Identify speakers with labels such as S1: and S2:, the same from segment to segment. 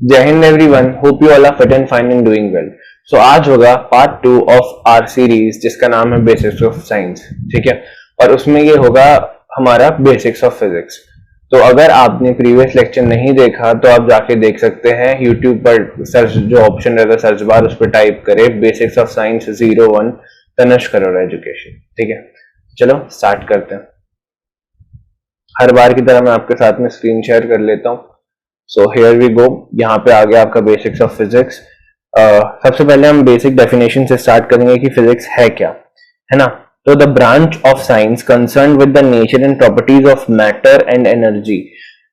S1: जय Hind everyone, hope you all are fit and fine and doing well. So आज होगा part 2 of R series जिसका नाम है बेसिक्स ऑफ साइंस। ठीक है, और उसमें ये होगा हमारा बेसिक्स ऑफ फिजिक्स। तो अगर आपने प्रीवियस लेक्चर नहीं देखा तो आप जाके देख सकते हैं यूट्यूब पर। सर्च जो ऑप्शन रहता है सर्च बार, उस पर टाइप करें basics of science 01 Tanishk Arora education. ठीक है, चलो स्टार्ट करते हैं। हर बार की तरह मैं आपके साथ में स्क्रीन शेयर कर लेता हूँ। So here we go. यहाँ पे आ गया आपका बेसिक्स ऑफ फिजिक्स। सबसे पहले हम बेसिक डेफिनेशन से स्टार्ट करेंगे कि फिजिक्स है क्या, है ना। तो the branch of science concern with the nature and properties of matter and energy.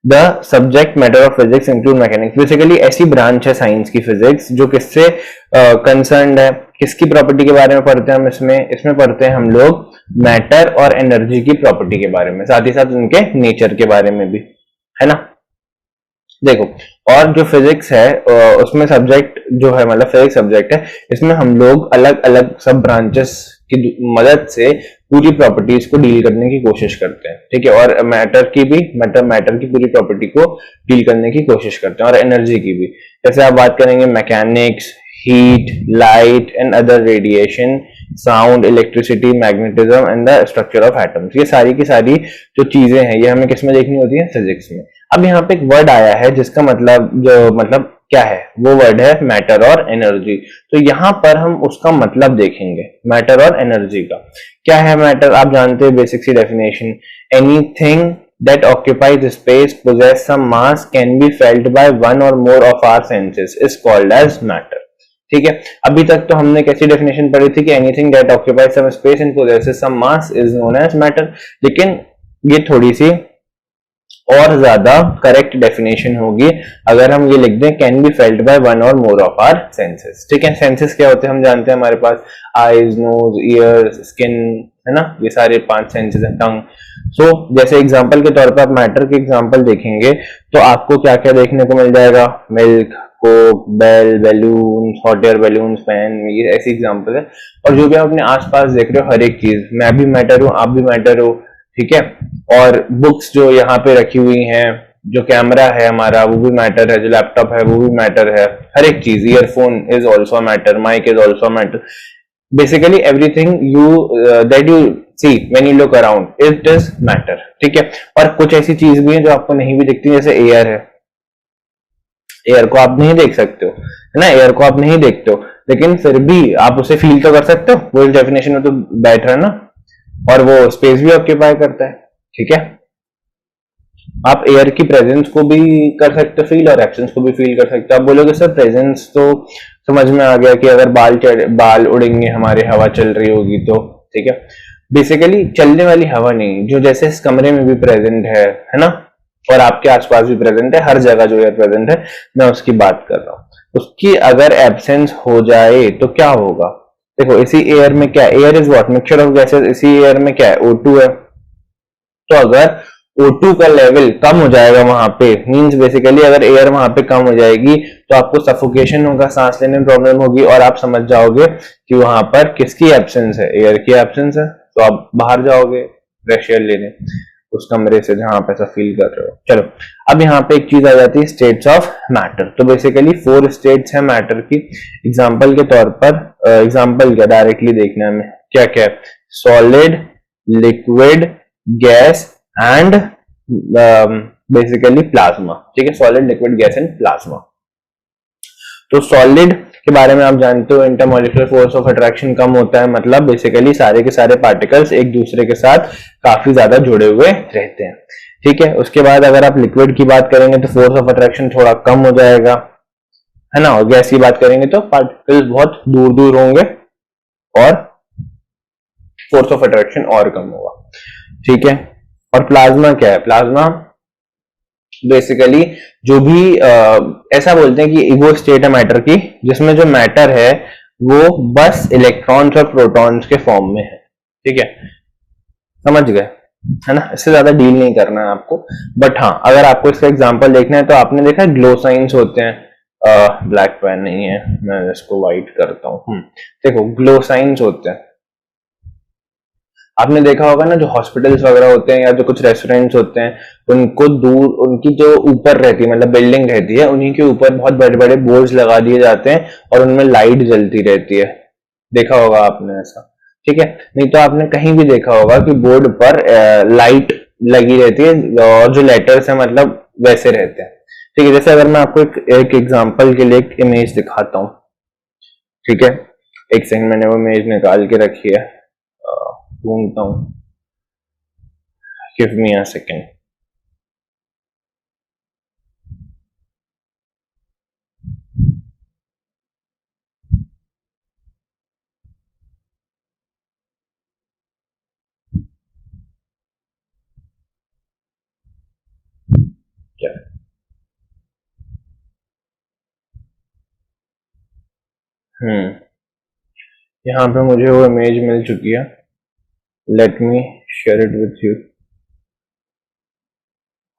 S1: The subject matter of physics include mechanics. Basically ऐसी ब्रांच है साइंस की फिजिक्स जो किससे कंसर्न्ड है, किसकी प्रॉपर्टी के बारे में पढ़ते हैं हम इसमें पढ़ते हैं हम लोग मैटर और एनर्जी की प्रॉपर्टी के बारे में, साथ ही साथ उनके नेचर के बारे में भी, है ना। देखो, और जो फिजिक्स है उसमें सब्जेक्ट जो है, मतलब फिजिक्स सब्जेक्ट है, इसमें हम लोग अलग अलग सब ब्रांचेस की मदद से पूरी प्रॉपर्टीज को डील करने की कोशिश करते हैं। ठीक है, और मैटर की भी मैटर की पूरी प्रॉपर्टी को डील करने की कोशिश करते हैं, और एनर्जी की भी। जैसे आप बात करेंगे mechanics, heat, light and other radiation, sound, electricity, magnetism and the structure of atoms. ये सारी की सारी जो चीजें हैं ये हमें किसमें देखनी होती है, फिजिक्स में। अब यहाँ पे एक वर्ड आया है जिसका मतलब क्या है, वो वर्ड है मैटर और एनर्जी। तो यहाँ पर हम उसका मतलब देखेंगे, मैटर और एनर्जी का। क्या है मैटर, आप जानते हैं बेसिक सी definition, anything that occupies space, possess some mass, can be felt by one or more of our senses is called as matter। ठीक है, अभी तक तो हमने कैसी डेफिनेशन पढ़ी थी कि anything that occupies some space and possesses some mass is known as matter. लेकिन ये थोड़ी सी और ज्यादा करेक्ट डेफिनेशन होगी अगर हम ये लिख दें can be felt by one और मोर ऑफ आवर सेंसेस। ठीक है, सेंसेस क्या होते हैं हम जानते हैं, हमारे पास आईज, नोज, ईयर्स, स्किन, है ना, ये सारे 5 सेंसेस हैं, टंग। सो जैसे एग्जांपल के तौर पर आप मैटर के एग्जांपल देखेंगे तो आपको क्या क्या देखने को मिल जाएगा, milk, coke, bell, balloon, hot air balloon, fan, ये ऐसी एग्जांपल है। और जो भी आप अपने आसपास देख रहे हो हर एक चीज, मैं भी मैटर हूँ, आप भी मैटर हो। ठीक है, और बुक्स जो यहाँ पे रखी हुई हैं, जो कैमरा है हमारा वो भी मैटर है, जो लैपटॉप है वो भी मैटर है, हर एक चीज, earphone is also matter, mic is also matter. Basically everything that you see when you look around it is matter. ठीक है, और कुछ ऐसी चीज भी है जो आपको नहीं भी दिखती, जैसे एयर है। एयर को आप नहीं देख सकते हो, है ना, एयर को आप नहीं देखते हो, लेकिन फिर भी आप उसे फील तो कर सकते हो, वो इस डेफिनेशन में तो बैठ रहा है ना, और वो स्पेस भी ऑक्यूपाई करता है। ठीक है, आप एयर की प्रेजेंस को भी कर सकते हो फील और एब्सेंस को भी फील कर सकते हो। आप बोलोगे सर प्रेजेंस तो समझ में आ गया कि अगर बाल उड़ेंगे हमारे, हवा चल रही होगी तो। ठीक है, बेसिकली चलने वाली हवा नहीं, जो जैसे इस कमरे में भी प्रेजेंट है ना, और आपके आसपास भी प्रेजेंट है, हर जगह जो एयर प्रेजेंट है, मैं उसकी बात कर रहा हूं। उसकी अगर एब्सेंस हो जाए तो क्या होगा, देखो इसी एयर में क्या, air is what, mixture of gases. इसी एयर में क्या है, O2 है। तो अगर O2 का लेवल कम हो जाएगा वहां पे, मींस बेसिकली अगर एयर वहां पे कम हो जाएगी तो आपको सफोकेशन होगा, सांस लेने में प्रॉब्लम होगी, और आप समझ जाओगे कि वहां पर किसकी एब्सेंस है, एयर की एब्सेंस है। तो आप बाहर जाओगे फ्रेश एयर लेने उस कमरे से जहां आप ऐसा फील कर रहे हो। चलो, अब यहाँ पे एक चीज आ जाती है, स्टेट्स ऑफ मैटर। तो बेसिकली 4 स्टेट्स है मैटर की। एग्जांपल के तौर पर, एग्जांपल क्या डायरेक्टली देखना है क्या क्या है, solid, liquid, gas and basically plasma. ठीक है, solid, liquid, gas and plasma. तो सॉलिड के बारे में आप जानते हो, इंटरमॉलिक्यूलर फोर्स ऑफ अट्रैक्शन कम होता है, मतलब बेसिकली सारे के सारे पार्टिकल्स एक दूसरे के साथ काफी ज्यादा जुड़े हुए रहते हैं। ठीक है, उसके बाद अगर आप लिक्विड की बात करेंगे तो फोर्स ऑफ अट्रैक्शन थोड़ा कम हो जाएगा, है ना, और गैस की बात करेंगे तो पार्टिकल्स बहुत दूर दूर होंगे और फोर्स ऑफ अट्रैक्शन और कम होगा। ठीक है, और प्लाज्मा क्या है, प्लाज्मा बेसिकली जो भी ऐसा बोलते हैं कि वो स्टेट है मैटर की जिसमें जो मैटर है वो बस इलेक्ट्रॉन्स और प्रोटॉन्स के फॉर्म में है। ठीक है, समझ गए, है ना, इससे ज्यादा डील नहीं करना है आपको। बट हाँ, अगर आपको इसका एग्जांपल देखना है तो आपने देखा है ग्लो साइंस होते हैं, ब्लैक पेन नहीं है, मैं इसको व्हाइट करता हूँ। देखो ग्लो साइंस होते हैं, आपने देखा होगा ना, जो हॉस्पिटल्स वगैरह होते हैं या जो कुछ रेस्टोरेंट्स होते हैं, उनको दूर, उनकी जो ऊपर रहती है, मतलब बिल्डिंग रहती है, उन्हीं के ऊपर बहुत बड़े बड़े बोर्ड्स लगा दिए जाते हैं और उनमें लाइट जलती रहती है। देखा होगा आपने ऐसा, ठीक है। नहीं तो आपने कहीं भी देखा होगा कि बोर्ड पर लाइट लगी रहती है और जो लेटर्स है मतलब वैसे रहते हैं, ठीक है। जैसे अगर मैं आपको एक एग्जांपल के लिए एक इमेज दिखाता हूँ, ठीक है। एक सेकंड, मैंने वो इमेज निकाल के रखी है, ढूंढता हूँ, गिव मी अ सेकंड। क्या, यहाँ पे मुझे वो इमेज मिल चुकी है, let me share it with you.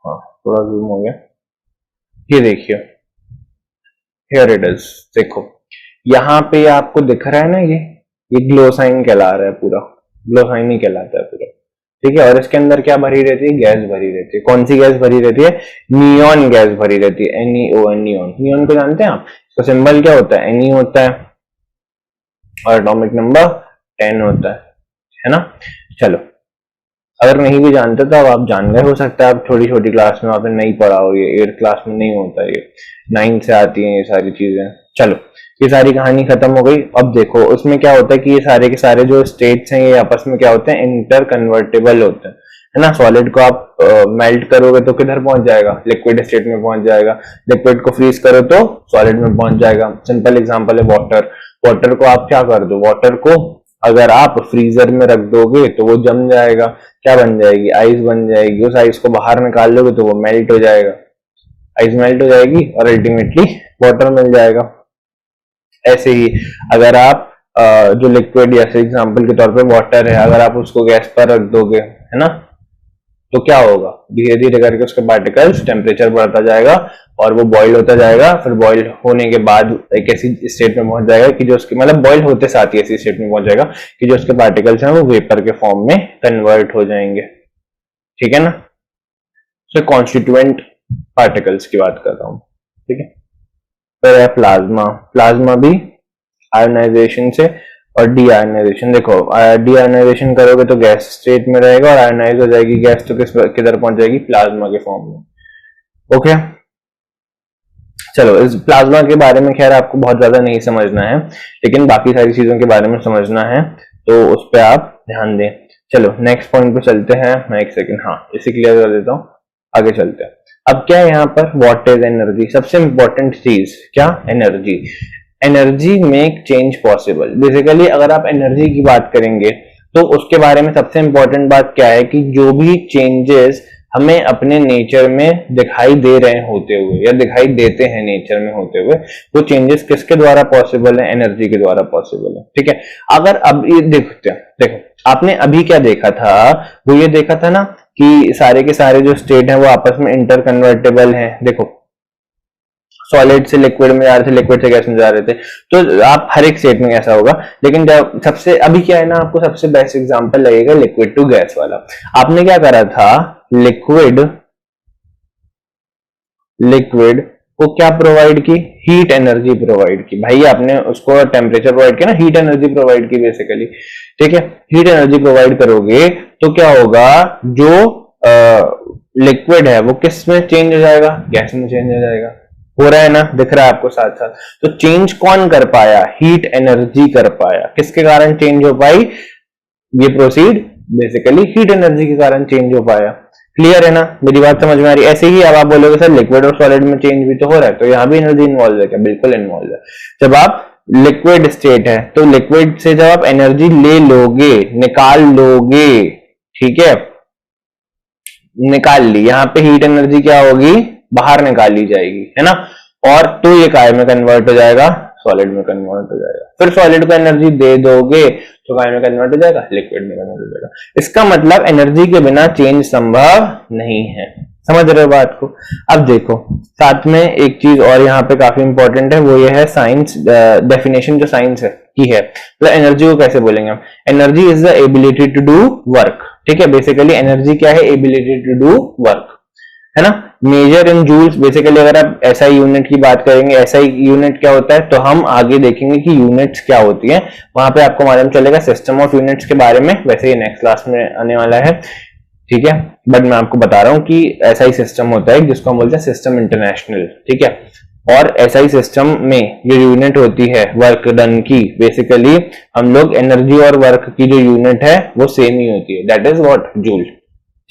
S1: हाँ, थोड़ा जूम हो गया, ये देखिए, हियर इट इज। देखो यहाँ पे आपको दिख रहा है ना, ये ग्लो साइन कहला रहा है, पूरा ग्लो साइन ही कहलाता है पूरा, ठीक है। और इसके अंदर क्या भरी रहती है, गैस भरी रहती है। कौन सी गैस भरी रहती है, नियॉन गैस भरी रहती है, NeON, नियॉन। नियॉन को जानते हैं आप, इसका सिंबल क्या होता है, Ne होता है और एटॉमिक नंबर 10 होता है ना। चलो, अगर नहीं भी जानते तो अब आप जान गए, हो सकता है आप थोड़ी छोटी क्लास में आपने नहीं पढ़ा हो, ये 8th क्लास में नहीं होता, ये 9 से आती है ये सारी चीजें। चलो, ये सारी कहानी खत्म हो गई। अब देखो उसमें क्या होता है कि ये सारे के सारे जो स्टेट्स हैं ये आपस में क्या होते हैं, इंटर कन्वर्टेबल होते हैं, है ना। सॉलिड को आप मेल्ट करोगे तो किधर पहुंच जाएगा, लिक्विड स्टेट में पहुंच जाएगा। लिक्विड को फ्रीज करो तो सॉलिड में पहुंच जाएगा। सिंपल एग्जांपल है वाटर। वाटर को आप क्या कर दो, वाटर को अगर आप फ्रीजर में रख दोगे तो वो जम जाएगा, क्या बन जाएगी, आइस बन जाएगी। उस आइस को बाहर निकाल लोगे तो वो मेल्ट हो जाएगा, आइस मेल्ट हो जाएगी और अल्टीमेटली वाटर मिल जाएगा। ऐसे ही अगर आप जो लिक्विड, जैसे एग्जांपल के तौर पे वाटर है, अगर आप उसको गैस पर रख दोगे, है ना, तो क्या होगा, धीरे धीरे करके उसके पार्टिकल्स, टेम्परेचर बढ़ता जाएगा और वो बॉईल होता जाएगा। फिर बॉईल होने के बाद एक ऐसी स्टेट में पहुंच जाएगा कि जो उसके, मतलब बॉईल होते साथ ही ऐसी स्टेट में पहुंच जाएगा कि जो उसके पार्टिकल्स हैं वो वेपर के फॉर्म में कन्वर्ट हो जाएंगे, ठीक है ना। तो कॉन्स्टिट्यूएंट पार्टिकल्स की बात कर रहा हूं, ठीक है। फिर है प्लाज्मा। प्लाज्मा भी आयोनाइजेशन से और डी आयोनाइजेशन। देखो, डी आयोनाइजेशन करोगे तो गैस स्टेट में रहेगा और आयोनाइज हो जाएगी गैस, तो किधर पहुंच जाएगी, प्लाज्मा के फॉर्म में। ओके, चलो, इस प्लाज्मा के बारे में खैर आपको बहुत ज्यादा नहीं समझना है, लेकिन बाकी सारी चीजों के बारे में समझना है, तो उस पर आप ध्यान दें। चलो नेक्स्ट पॉइंट पे चलते हैं। मैं एक सेकंड, हाँ, इसे क्लियर कर देता हूँ, आगे चलते हैं। अब क्या है यहाँ पर, व्हाट इज एनर्जी। सबसे इंपॉर्टेंट चीज क्या, energy. Energy make change possible. Basically अगर आप एनर्जी की बात करेंगे तो उसके बारे में सबसे इंपॉर्टेंट बात क्या है कि जो भी चेंजेस हमें अपने नेचर में दिखाई दे रहे होते हुए या दिखाई देते हैं नेचर में होते हुए, वो चेंजेस किसके द्वारा पॉसिबल है, एनर्जी के द्वारा पॉसिबल है, ठीक है। अगर अब ये देखते हैं, देखो आपने अभी क्या देखा था, वो ये देखा था ना कि सारे के सारे जो स्टेट हैं वो आपस में इंटर कन्वर्टेबल हैं। देखो, सॉलिड से लिक्विड में जा रहे थे, लिक्विड से गैस में जा रहे थे, तो आप हर एक स्टेट में ऐसा होगा। लेकिन जब सबसे अभी क्या है ना, आपको सबसे बेस्ट एग्जांपल लगेगा लिक्विड टू गैस वाला। आपने क्या करा था, लिक्विड को क्या प्रोवाइड की, हीट एनर्जी प्रोवाइड की। भाई आपने उसको टेम्परेचर प्रोवाइड किया ना, हीट एनर्जी प्रोवाइड की बेसिकली, ठीक है। हीट एनर्जी प्रोवाइड करोगे तो क्या होगा, जो लिक्विड है वो किस में चेंज हो जाएगा, गैस में चेंज हो जाएगा। हो रहा है ना, दिख रहा है आपको साथ साथ। तो चेंज कौन कर पाया, हीट एनर्जी कर पाया। किसके कारण चेंज हो पाई, ये प्रोसीड बेसिकली हीट एनर्जी के कारण चेंज हो पाया। क्लियर है ना, मेरी बात समझ में आ रही है। ऐसे ही अब आप बोलोगे सर लिक्विड और सॉलिड में चेंज भी तो हो रहा है, तो यहाँ भी एनर्जी इन्वॉल्व है क्या, बिल्कुल इन्वॉल्व है। जब आप लिक्विड स्टेट है तो लिक्विड से जब आप एनर्जी ले लोगे, निकाल लोगे, ठीक है, निकाल ली, यहाँ पे हीट एनर्जी क्या होगी, बाहर निकाली जाएगी, है ना। और तो ये काय में कन्वर्ट हो जाएगा, सॉलिड में कन्वर्ट हो जाएगा। फिर सॉलिड को एनर्जी दे दोगे तो काय में कन्वर्ट हो जाएगा, लिक्विड में कन्वर्ट हो जाएगा। इसका मतलब एनर्जी के बिना चेंज संभव नहीं है। समझ रहे हो बात को? अब देखो साथ में एक चीज और यहाँ पे काफी इंपॉर्टेंट है, वो ये है साइंस डेफिनेशन जो साइंस है की है। मतलब एनर्जी को कैसे बोलेंगे हम? Energy is the ability to do work. ठीक है, बेसिकली एनर्जी क्या है? एबिलिटी टू डू वर्क, है ना। मेजर इन जूल्स, बेसिकली अगर आप एसआई यूनिट की बात करेंगे, एसआई यूनिट क्या होता है, तो हम आगे देखेंगे कि यूनिट्स क्या होती है, वहां पे आपको मालूम चलेगा सिस्टम ऑफ यूनिट्स के बारे में। वैसे ये नेक्स्ट क्लास में आने वाला है, ठीक है, बट मैं आपको बता रहा हूं कि एसआई सिस्टम होता है जिसको हम बोलते हैं सिस्टम इंटरनेशनल। ठीक है, और एसआई सिस्टम में जो यूनिट होती है वर्क डन की, बेसिकली हम लोग एनर्जी और वर्क की जो यूनिट है वो सेम ही होती है, दैट इज व्हाट? जूल।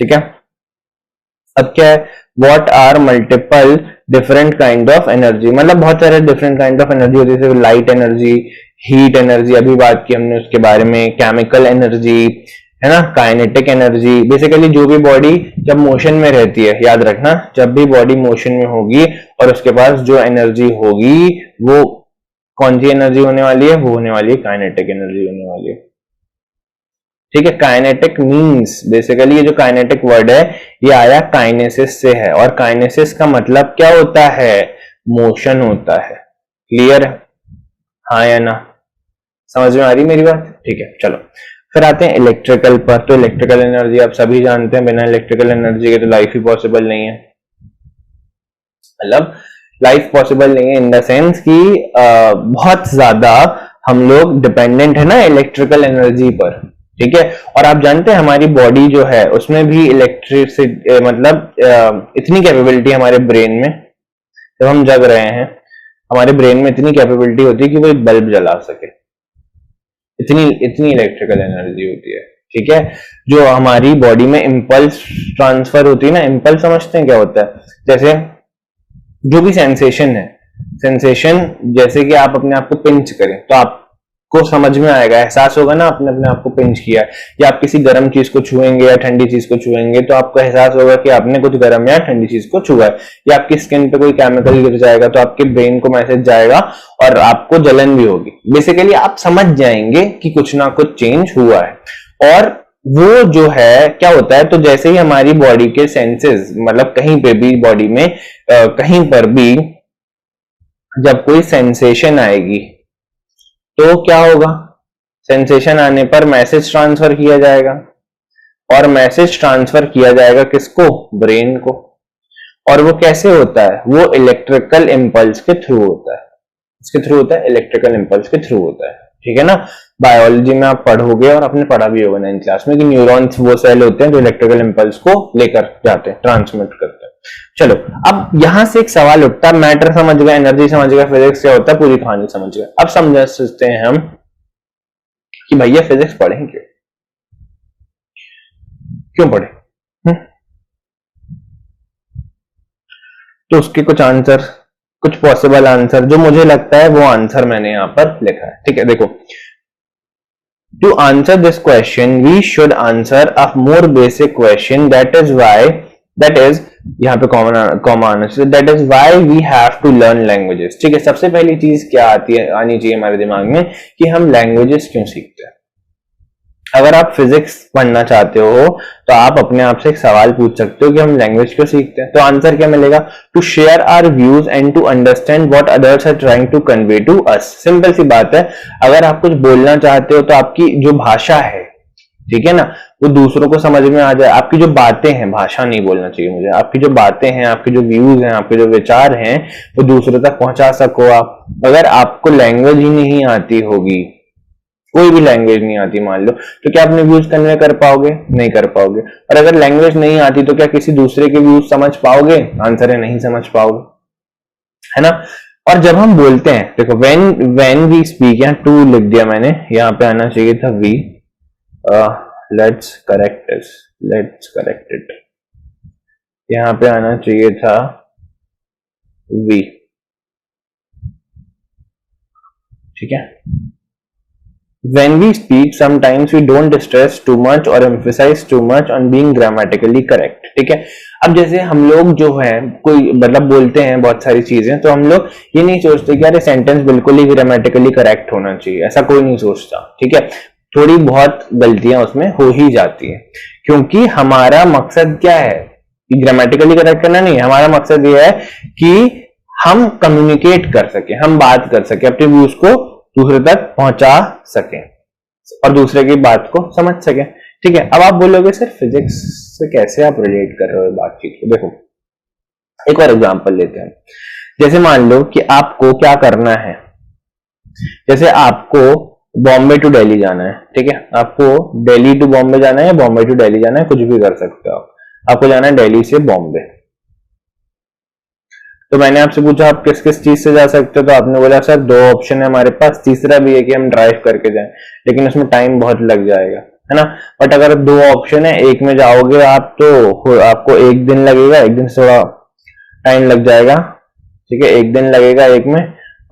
S1: ठीक है, अब क्या है? What are multiple different kind of energy, मतलब बहुत सारे डिफरेंट काइंड ऑफ एनर्जी होती है, जैसे लाइट एनर्जी, हीट एनर्जी, अभी बात की हमने उसके बारे में, केमिकल एनर्जी, है ना, काइनेटिक एनर्जी। बेसिकली जो भी बॉडी जब मोशन में रहती है, याद रखना, जब भी बॉडी मोशन में होगी और उसके पास जो एनर्जी होगी वो कौन सी एनर्जी होने वाली है? वो होने वाली है काइनेटिक एनर्जी होने वाली है। ठीक है, काइनेटिक मींस, बेसिकली ये जो काइनेटिक वर्ड है ये आया काइनेसिस से है, और काइनेसिस का मतलब क्या होता है? मोशन होता है। क्लियर? हाँ या ना? समझ में आ रही मेरी बात? ठीक है, चलो फिर आते हैं इलेक्ट्रिकल पर। तो इलेक्ट्रिकल एनर्जी आप सभी जानते हैं, बिना इलेक्ट्रिकल एनर्जी के तो लाइफ ही पॉसिबल नहीं है। मतलब लाइफ पॉसिबल नहीं है इन द सेंस कि बहुत ज्यादा हम लोग डिपेंडेंट है ना इलेक्ट्रिकल एनर्जी पर। ठीक है, और आप जानते हैं हमारी बॉडी जो है उसमें भी इलेक्ट्रिसिटी, मतलब इतनी कैपेबिलिटी हमारे ब्रेन में, जब हम जग रहे हैं हमारे ब्रेन में इतनी कैपेबिलिटी होती है कि वो एक बल्ब जला सके, इतनी इलेक्ट्रिकल एनर्जी होती है। ठीक है, जो हमारी बॉडी में इम्पल्स ट्रांसफर होती है ना, इम्पल्स समझते हैं क्या होता है? जैसे जो भी सेंसेशन है, सेंसेशन जैसे कि आप अपने आप को पिंच करें तो आपको समझ में आएगा, एहसास होगा ना, आपने अपने आप को पिंच किया है, या आप किसी गर्म चीज को छुएंगे या ठंडी चीज को छुएंगे तो आपको एहसास होगा कि आपने कुछ गर्म या ठंडी चीज को छुआ है, या आपकी स्किन पे कोई केमिकल गिर जाएगा तो आपके ब्रेन को मैसेज जाएगा और आपको जलन भी होगी। बेसिकली आप समझ जाएंगे कि कुछ ना कुछ चेंज हुआ है। और वो जो है क्या होता है, तो जैसे ही हमारी बॉडी के सेंसेस, मतलब कहीं पे भी बॉडी में कहीं पर भी जब कोई सेंसेशन आएगी तो क्या होगा? सेंसेशन आने पर मैसेज ट्रांसफर किया जाएगा, और मैसेज ट्रांसफर किया जाएगा किसको? ब्रेन को। और वो कैसे होता है? वो इलेक्ट्रिकल इंपल्स के थ्रू होता है। इसके थ्रू होता है, इलेक्ट्रिकल इंपल्स के थ्रू होता है। ठीक है ना, बायोलॉजी में आप पढ़ोगे और आपने पढ़ा भी होगा 9th क्लास में कि न्यूरॉन्स वो सेल होते हैं जो इलेक्ट्रिकल इंपल्स को लेकर जाते हैं, ट्रांसमिट करते हैं। चलो, अब यहां से एक सवाल उठता है, मैटर समझ गए, एनर्जी समझ गए, फिजिक्स क्या होता है, पूरी कहानी समझ गए। अब समझ सकते हैं हम कि भैया फिजिक्स पढ़ें क्यों पढ़े? तो उसके कुछ आंसर, कुछ पॉसिबल आंसर, जो मुझे लगता है वो आंसर मैंने यहां पर लिखा है। ठीक है, देखो, to answer this question we should answer a more basic question, that is यहाँ पे कॉमन आना चाहिए, that is why we have to learn languages. ठीक है, सबसे पहली चीज क्या आनी चाहिए हमारे दिमाग में कि हम लैंग्वेजेस क्यों सीखते हैं। अगर आप फिजिक्स पढ़ना चाहते हो तो आप अपने आप से एक सवाल पूछ सकते हो कि हम लैंग्वेज क्यों सीखते हैं। तो आंसर क्या मिलेगा? To share our views and to understand what others are trying to convey to us. Simple सी बात है, अगर आप कुछ बोलना चाहते हो तो आपकी जो भाषा है, ठीक है ना, वो दूसरों को समझ में आ जाए। आपकी जो बातें हैं, भाषा नहीं बोलना चाहिए मुझे, आपकी जो बातें हैं, आपके जो व्यूज हैं, आपके जो विचार हैं, वो दूसरों तक पहुंचा सको आप। अगर आपको लैंग्वेज ही नहीं आती होगी, कोई भी लैंग्वेज नहीं आती मान लो, तो क्या अपने व्यूज कन्वे कर पाओगे? नहीं कर पाओगे। और अगर लैंग्वेज नहीं आती तो क्या किसी दूसरे के व्यूज समझ पाओगे? आंसर है नहीं समझ पाओगे, है ना। और जब हम बोलते हैं, देखो, व्हेन वी स्पीक, यहाँ टू लिख दिया मैंने, यहाँ पे आना चाहिए था वी, लेट्स करेक्ट इट, यहाँ पे आना चाहिए था वी। ठीक है, when we speak sometimes we don't stress too much or emphasize too much on being grammatically correct। ठीक है, अब जैसे हम लोग जो है कोई मतलब बोलते हैं बहुत सारी चीजें, तो हम लोग ये नहीं सोचते कि यार सेंटेंस बिल्कुल ही ग्रामेटिकली करेक्ट होना चाहिए, ऐसा कोई नहीं सोचता। ठीक है, थोड़ी बहुत गलतियां उसमें हो ही जाती है, क्योंकि हमारा मकसद क्या है? कि ग्रामेटिकली करेक्ट करना नहीं है, हमारा मकसद ये है कि हम कम्युनिकेट कर सके, हम बात कर सके, अपने व्यूज को दूसरे तक पहुंचा सके और दूसरे की बात को समझ सके। ठीक है, अब आप बोलोगे सर फिजिक्स से कैसे आप रिलेट कर रहे हो बातचीत को। देखो एक और एग्जांपल लेते हैं। जैसे मान लो कि आपको क्या करना है, जैसे आपको बॉम्बे टू दिल्ली जाना है। ठीक है, आपको दिल्ली टू बॉम्बे जाना है या बॉम्बे टू दिल्ली जाना है, कुछ भी कर सकते हो आप। आपको जाना है दिल्ली से बॉम्बे। तो मैंने आपसे पूछा आप किस किस चीज से जा सकते हो, तो आपने बोला सर दो ऑप्शन है हमारे पास, तीसरा भी है कि हम ड्राइव करके जाएं, लेकिन उसमें टाइम बहुत लग जाएगा, है ना। बट अगर दो ऑप्शन है, एक में जाओगे आप तो आपको एक दिन लगेगा, एक दिन से थोड़ा टाइम लग जाएगा। ठीक है, एक दिन लगेगा एक में,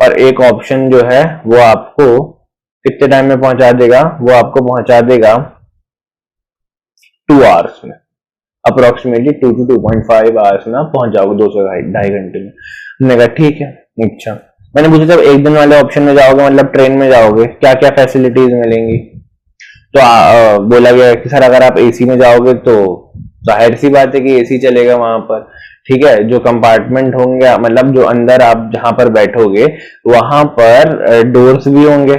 S1: और एक ऑप्शन जो है वो आपको कितने टाइम में पहुंचा देगा, वो आपको पहुंचा देगा 2 आवर्स में, अप्रोक्सीमेटली 2 to 2.5 आवर्स में आप पहुंच जाओगे, 2 से 2.5 घंटे में। हमने कहा ठीक है। अच्छा, मैंने पूछा जब एक दिन वाले ऑप्शन में जाओगे, मतलब ट्रेन में जाओगे, क्या क्या फैसिलिटीज मिलेंगी, तो बोला गया कि सर अगर आप एसी में जाओगे तो जाहिर सी बात है कि एसी चलेगा वहां पर। ठीक है, जो कंपार्टमेंट होंगे, मतलब जो अंदर आप जहां पर बैठोगे वहां पर डोर्स भी होंगे,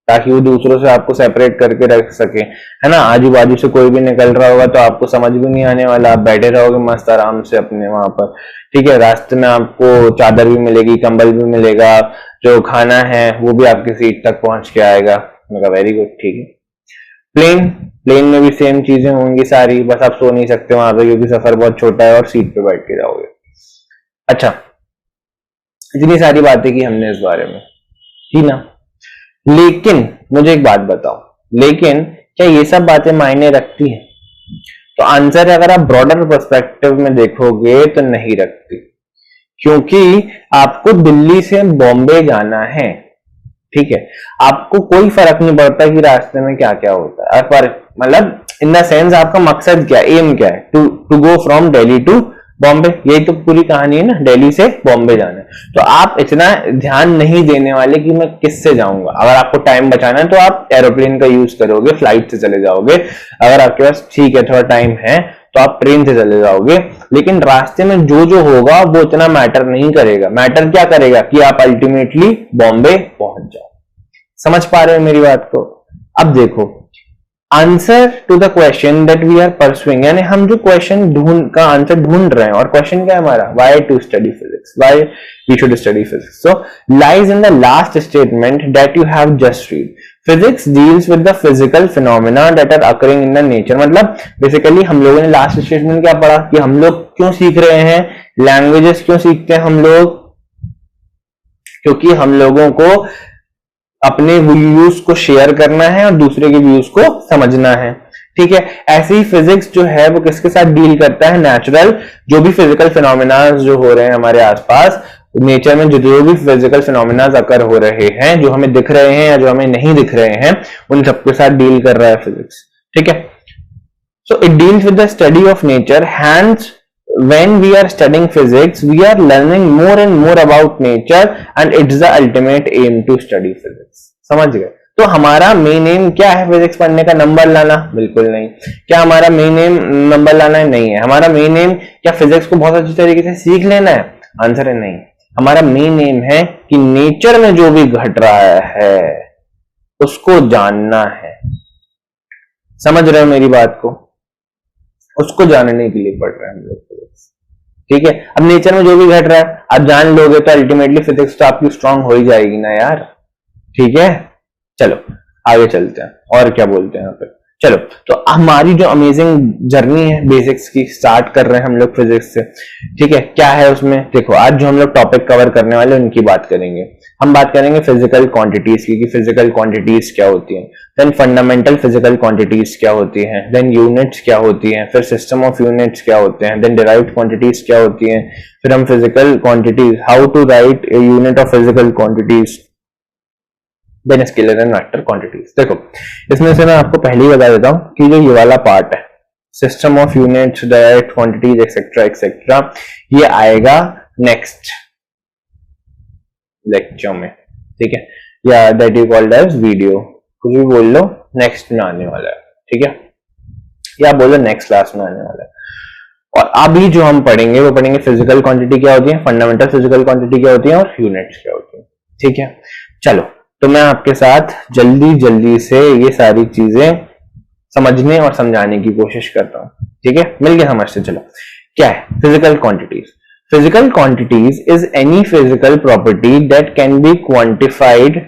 S1: ताकि वो दूसरों से आपको सेपरेट करके रख सके, है ना। आजू बाजू से कोई भी निकल रहा होगा तो आपको समझ भी नहीं आने वाला, आप बैठे रहोगे मस्त आराम से अपने वहां पर। ठीक है, रास्ते में आपको चादर भी मिलेगी, कंबल भी मिलेगा, जो खाना है वो भी आपकी सीट तक पहुंच के आएगा। मैं वेरी गुड, ठीक है। प्लेन में भी सेम चीजें होंगी सारी, बस आप सो नहीं सकते वहां पे क्योंकि सफर बहुत छोटा है और सीट पे बैठ के जाओगे। अच्छा, इतनी सारी बातें की हमने इस बारे में, ठीक ना। लेकिन मुझे एक बात बताओ, लेकिन क्या ये सब बातें मायने रखती हैं? तो आंसर है, अगर आप ब्रॉडर पर्सपेक्टिव में देखोगे तो नहीं रखती, क्योंकि आपको दिल्ली से बॉम्बे जाना है। ठीक है, आपको कोई फर्क नहीं पड़ता कि रास्ते में क्या क्या होता है, पर मतलब इन द सेंस आपका मकसद क्या है, एम क्या है, to go from Delhi to Bombay. यही तो पूरी कहानी है ना, दिल्ली से बॉम्बे जाना है। तो आप इतना ध्यान नहीं देने वाले कि मैं किससे जाऊंगा। अगर आपको टाइम बचाना है तो आप एरोप्लेन का यूज करोगे, फ्लाइट से चले जाओगे। अगर आपके पास ठीक है थोड़ा टाइम है तो आप ट्रेन से चले जाओगे। लेकिन रास्ते में जो जो होगा वो इतना मैटर नहीं करेगा। मैटर क्या करेगा कि आप अल्टीमेटली बॉम्बे पहुंच जाओ। समझ पा रहे हो मेरी बात को? अब देखो, answer to the question that we are pursuing, यानी हम जो क्वेश्चन का आंसर ढूंढ रहे हैं, और क्वेश्चन क्या है हमारा, why to study physics, why we should study physics, so lies in the last statement that you have just read. Physics deals with the physical phenomena that are occurring in the nature. मतलब basically हम लोगों ने last statement क्या पढ़ा कि हम लोग क्यों सीख रहे हैं, लैंग्वेजेस क्यों सीखते हैं हम लोग, क्योंकि हम लोगों को अपने व्यूज को शेयर करना है और दूसरे के व्यूज को समझना है। ठीक है, ऐसे ही फिजिक्स जो है वो किसके साथ डील करता है, नेचुरल जो भी फिजिकल फिनोमेना जो हो रहे हैं हमारे आसपास, नेचर में जो भी फिजिकल फिनोमेना अकर हो रहे हैं, जो हमें दिख रहे हैं या जो हमें नहीं दिख रहे हैं, उन सबके साथ डील कर रहा है फिजिक्स। ठीक है, so it deals with the study of nature, hence when we are studying physics we are learning more and more about nature and it's the ultimate aim to study physics। समझ गए? तो हमारा main M क्या है physics पढ़ने का, number लाना? बिल्कुल नहीं। क्या हमारा मेन एम नंबर लाना है? नहीं है। हमारा मेन एम क्या फिजिक्स को बहुत अच्छी तरीके से सीख लेना है? आंसर है नहीं। हमारा मेन एम है कि नेचर में जो भी घट रहा है उसको जानना है। समझ रहे हो मेरी बात को? उसको जानने के लिए पढ़ रहे हैं हम लोग फिजिक्स। ठीक है, अब नेचर में जो भी घट रहा है आप जान लोगे तो अल्टीमेटली फिजिक्स तो आपकी स्ट्रांग हो ही जाएगी ना यार। ठीक है, चलो आगे चलते हैं और क्या बोलते हैं यहाँ पे। चलो, तो हमारी जो अमेजिंग जर्नी है बेसिक्स की, स्टार्ट कर रहे हैं हम लोग फिजिक्स से। ठीक है, क्या है उसमें, देखो आज जो हम लोग टॉपिक कवर करने वाले हैं उनकी बात करेंगे। हम बात करेंगे फिजिकल क्वांटिटीज की, कि फिजिकल क्वांटिटीज क्या होती हैं, देन फंडामेंटल फिजिकल क्वांटिटीज क्या होती हैं, देन यूनिट्स क्या होती हैं, फिर सिस्टम ऑफ यूनिट्स क्या होते हैं, देन डिराइव्ड क्वांटिटीज क्या होती हैं, फिर हम physical quantities, how to write a unit of physical quantities, then scalar and vector quantities. देखो इसमें से मैं आपको पहले ही बता देता हूं कि जो ये वाला पार्ट है, system of units, direct quantities etcetera etcetera, ये आएगा नेक्स्ट लेक्चर में। ठीक है, या that you called as video, कुछ भी बोल लो, नेक्स्ट में आने वाला है। ठीक है, या बोलो नेक्स्ट क्लास में आने वाला है। और अभी जो हम पढ़ेंगे वो पढ़ेंगे फिजिकल क्वांटिटी क्या होती है, फंडामेंटल फिजिकल क्वांटिटी क्या होती है और यूनिट्स क्या होती है। ठीक है, चलो तो मैं आपके साथ जल्दी जल्दी से ये सारी चीजें समझने और समझाने की कोशिश करता हूं। ठीक है, मिलके समझते चलो। क्या है physical quantities? Physical quantities is any physical property that can be quantified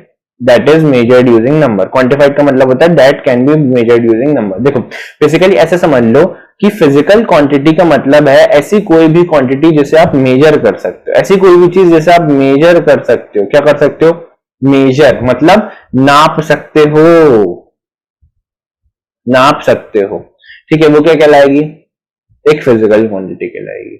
S1: that is measured using number. Quantified का मतलब होता है that can be measured using number. देखो बेसिकली ऐसे समझ लो कि फिजिकल क्वांटिटी का मतलब है ऐसी कोई भी क्वांटिटी जिसे आप मेजर कर सकते हो, ऐसी कोई भी चीज जिसे आप मेजर कर सकते हो। क्या कर सकते हो? मेजर मतलब नाप सकते हो, नाप सकते हो। ठीक है, वो क्या कहलाएगी? एक फिजिकल क्वांटिटी कहलाएगी।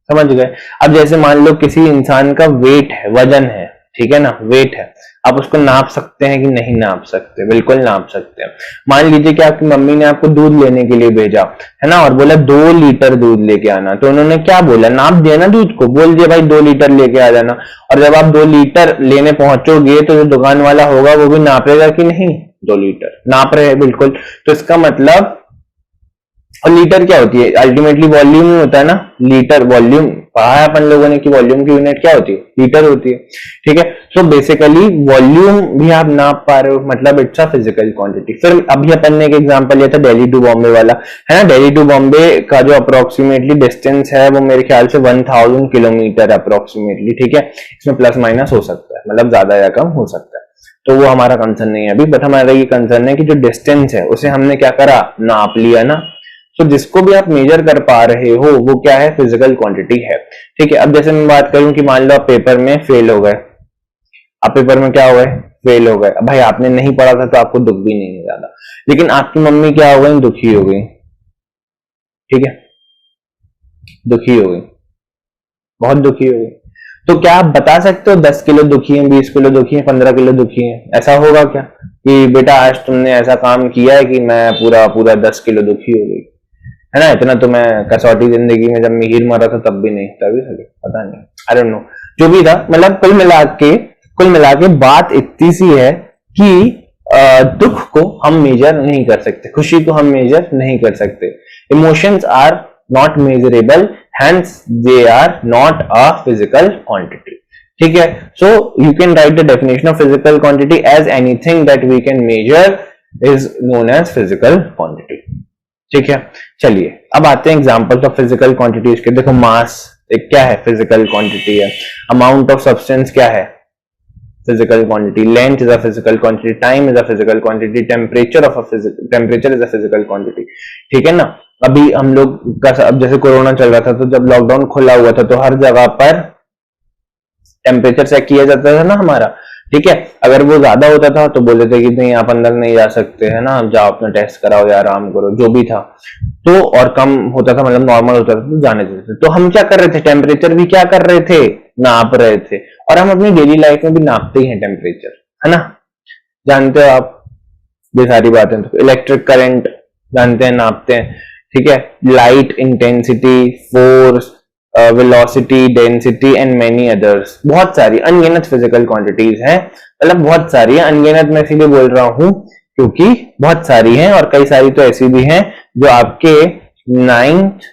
S1: समझ गए? अब जैसे मान लो किसी इंसान का वेट है, वजन है, ठीक है ना, वेट है, आप उसको नाप सकते हैं कि नहीं नाप सकते? बिल्कुल नाप सकते हैं। मान लीजिए कि आपकी मम्मी ने आपको दूध लेने के लिए भेजा है ना, और बोला 2 लीटर दूध लेके आना, तो उन्होंने क्या बोला? नाप दिया ना दूध को, बोल दिया भाई 2 लीटर लेके आ जाना। और जब आप 2 लीटर लेने पहुंचोगे तो जो दुकान वाला होगा वो भी नापेगा कि नहीं? 2 लीटर नाप रहे हैं, बिल्कुल। तो इसका मतलब, और लीटर क्या होती है? अल्टीमेटली वॉल्यूम ही होता है ना, लीटर वॉल्यूम पढ़ा है अपन लोगों ने कि वॉल्यूम की यूनिट क्या होती है? लीटर होती है। ठीक है, सो बेसिकली वॉल्यूम भी आप नाप पा रहे हो, मतलब इट्स अ फिजिकल क्वांटिटी। फिर अभी अपन ने एक एग्जांपल लिया था दिल्ली टू बॉम्बे वाला, है ना। दिल्ली टू बॉम्बे का जो अप्रोक्सीमेटली डिस्टेंस है वो मेरे ख्याल से 1000 किलोमीटर अप्रोक्सीमेटली। ठीक है, इसमें प्लस माइनस हो सकता है, मतलब ज्यादा या कम हो सकता है, तो वो हमारा कंसर्न नहीं है अभी। बट हमारा ये कंसर्न है कि जो डिस्टेंस है उसे हमने क्या करा? नाप लिया ना। तो जिसको भी आप मेजर कर पा रहे हो वो क्या है? फिजिकल क्वांटिटी है। ठीक है, अब जैसे मैं बात करूं कि मान लो आप पेपर में फेल हो गए, आप पेपर में क्या हो गए? फेल हो गए। भाई आपने नहीं पढ़ा था तो आपको दुख भी नहीं है ज्यादा, लेकिन आपकी मम्मी क्या हो गई? दुखी हो गई। ठीक है, दुखी हो गई, बहुत दुखी हो गई। तो क्या आप बता सकते हो 10 किलो दुखी है, 20 किलो दुखी है, 15 किलो दुखी है? ऐसा होगा क्या कि बेटा आज तुमने ऐसा काम किया है कि मैं पूरा पूरा 10 किलो दुखी हो गई, है ना? इतना तो मैं कसौटी जिंदगी में जब मिहिर मारा था तब भी नहीं, तभी पता नहीं, आई डोंट नो, जो भी था। मतलब कुल मिला के बात इतनी सी है कि दुख को हम मेजर नहीं कर सकते, खुशी को हम मेजर नहीं कर सकते। Emotions are not measurable, hence they are not a physical quantity. ठीक है, so you can write the definition of physical quantity as anything that we can measure is known as physical quantity. ठीक है, चलिए अब आते हैं examples of physical quantities के। देखो मास एक क्या है? फिजिकल क्वांटिटी है। अमाउंट ऑफ सब्सटेंस क्या है? Physical quantity. Length is a physical quantity, time is a physical quantity, temperature is a physical quantity. ठीक है ना। अभी हम लोग का अब जैसे कोरोना चल रहा था तो जब लॉकडाउन खुला हुआ था तो हर जगह पर टेम्परेचर चेक किया जाता था ना हमारा। ठीक है, अगर वो ज्यादा होता था तो बोलते थे कि नहीं आप अंदर नहीं जा सकते, है ना, जाओ अपना टेस्ट कराओ या आराम करो, जो भी था। तो और कम होता था, मतलब नॉर्मल होता था तो जाने देते थे। तो हम क्या कर रहे थे? टेम्परेचर भी क्या कर रहे थे? नाप रहे थे। और हम अपनी डेली लाइफ में भी नापते ही हैं टेम्परेचर, है ना, जानते हो आप ये सारी बातें। तो इलेक्ट्रिक करंट जानते हैं, नापते हैं। ठीक है, light intensity, force, velocity, density and many others, बहुत सारी अनगिनत फिजिकल क्वांटिटीज हैं। मतलब बहुत सारी है, अनगिनत मैं इसीलिए बोल रहा हूं क्योंकि बहुत सारी हैं, और कई सारी तो ऐसी भी हैं जो आपके 9th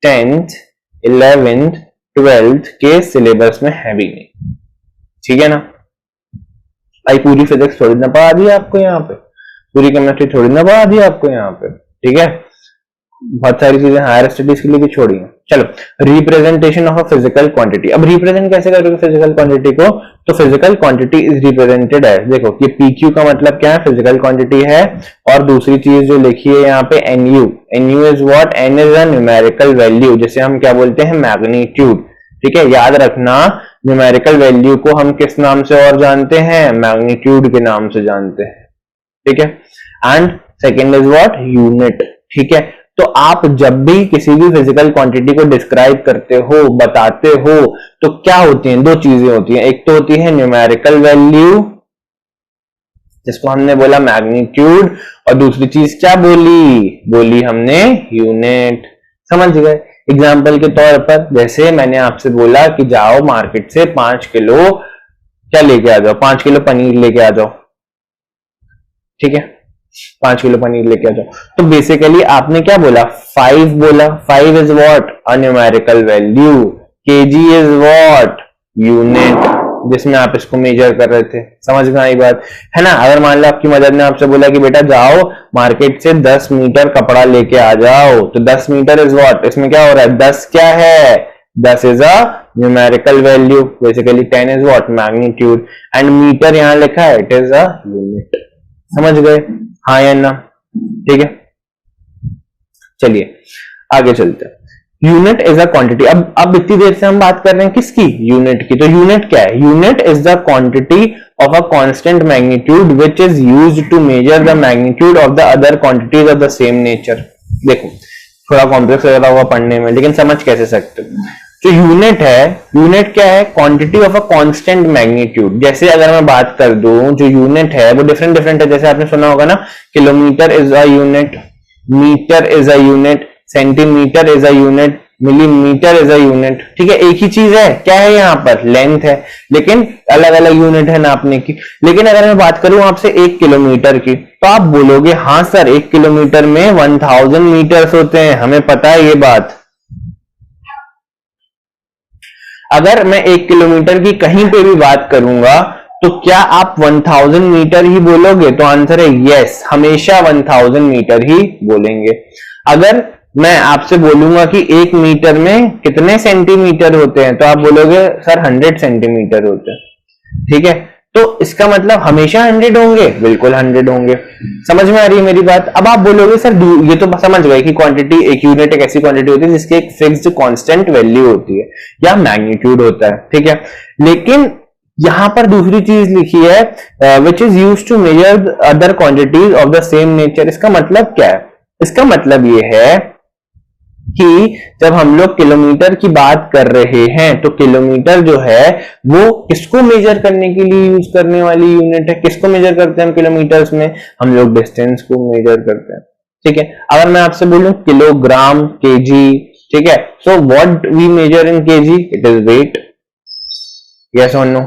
S1: 10th 11th 12th के सिलेबस में है भी नहीं। ठीक है ना भाई, पूरी फिजिक्स थोड़ी ना पढ़ा दी आपको यहाँ पे, पूरी केमिस्ट्री थोड़ी ना पढ़ा दी आपको यहाँ पे। ठीक है, बहुत सारी चीजें हायर स्टडीज के लिए भी छोड़ी हैं। चलो, representation of a physical quantity. अब रिप्रेजेंट कैसे करोगे फिजिकल क्वांटिटी को? तो फिजिकल क्वांटिटी इज रिप्रेजेंटेड है, देखो ये पीक्यू का मतलब क्या है? फिजिकल क्वांटिटी है। और दूसरी चीज जो लिखी है यहाँ पे n u, n u is what? N is a numerical value, जिसे हम क्या बोलते हैं? मैग्नीट्यूड। ठीक है, याद रखना न्यूमेरिकल वैल्यू को हम किस नाम से और जानते हैं? मैग्नीट्यूड के नाम से जानते हैं। ठीक है, and second is what? Unit. ठीक है, तो आप जब भी किसी भी फिजिकल क्वांटिटी को डिस्क्राइब करते हो, बताते हो, तो क्या होती हैं? 2 चीजें होती हैं। एक तो होती है न्यूमेरिकल वैल्यू, जिसको हमने बोला मैग्नीट्यूड, और दूसरी चीज क्या बोली हमने? यूनिट। समझ गए? एग्जाम्पल के तौर पर जैसे मैंने आपसे बोला कि जाओ मार्केट से 5 किलो क्या लेके आ जाओ, 5 किलो पनीर लेके आ जाओ। ठीक है, 5 किलो पनीर लेके आ जाओ। तो बेसिकली आपने क्या बोला, 5 बोला। 5 is what, a numerical value. KG is what, unit, जिसमें आप इसको मेजर कर रहे थे। समझ में आई बात है ना। अगर मान लो आपकी मदर ने आपसे बोला कि बेटा जाओ मार्केट से 10 मीटर कपड़ा लेके आ जाओ, तो 10 मीटर इज व्हाट, इसमें क्या हो रहा है, 10 क्या है, 10 is a numerical value. Basically 10 is what, magnitude, and metre यहां लिखा है, इट इज अ यूनिट। समझ गए, हाँ या ना, ठीक है। चलिए आगे चलते हैं। Unit is a quantity. अब इतनी देर से हम बात कर रहे हैं किसकी, यूनिट की। तो यूनिट क्या है, unit is the quantity of a constant magnitude which is used to measure the magnitude of the other quantities of the same nature. देखो थोड़ा कॉम्प्लेक्स लग रहा होगा पढ़ने में, लेकिन समझ कैसे सकते हो। जो यूनिट है, यूनिट क्या है, quantity of a constant magnitude. जैसे अगर मैं बात कर दूं, जो यूनिट है वो डिफरेंट डिफरेंट है। जैसे आपने सुना होगा ना, kilometre is a unit, metre is a unit, centimetre is a unit, millimetre is a unit. ठीक है, एक ही चीज है, क्या है यहाँ पर, लेंथ है, लेकिन अलग अलग यूनिट है नापने की। लेकिन अगर मैं बात करूं आपसे 1 किलोमीटर की, तो आप बोलोगे हाँ सर 1 किलोमीटर में 1000 मीटर्स होते हैं, हमें पता है ये बात। अगर मैं 1 किलोमीटर की कहीं पे भी बात करूंगा तो क्या आप 1000 मीटर ही बोलोगे, तो आंसर है यस, हमेशा 1000 मीटर ही बोलेंगे। अगर मैं आपसे बोलूंगा कि 1 मीटर में कितने सेंटीमीटर होते हैं, तो आप बोलोगे सर 100 सेंटीमीटर होते हैं। ठीक है, तो इसका मतलब हमेशा 100 होंगे, बिल्कुल 100 होंगे। समझ में आ रही है मेरी बात। अब आप बोलोगे सर ये तो समझ गए कि क्वांटिटी, एक यूनिट एक ऐसी क्वांटिटी होती है जिसकी एक फिक्स्ड कांस्टेंट वैल्यू होती है या मैग्नीट्यूड होता है। ठीक है, लेकिन यहां पर दूसरी चीज लिखी है which is used to measure other quantities of the same nature. इसका मतलब क्या है, इसका मतलब ये है कि जब हम लोग किलोमीटर की बात कर रहे हैं तो किलोमीटर जो है वो किसको मेजर करने के लिए यूज करने वाली यूनिट है। किसको मेजर करते हैं हम किलोमीटर्स में, हम लोग डिस्टेंस को मेजर करते हैं। ठीक है, अगर मैं आपसे बोलूं किलोग्राम, केजी, ठीक है, so what we measure in KG, it is weight. Yes और नो,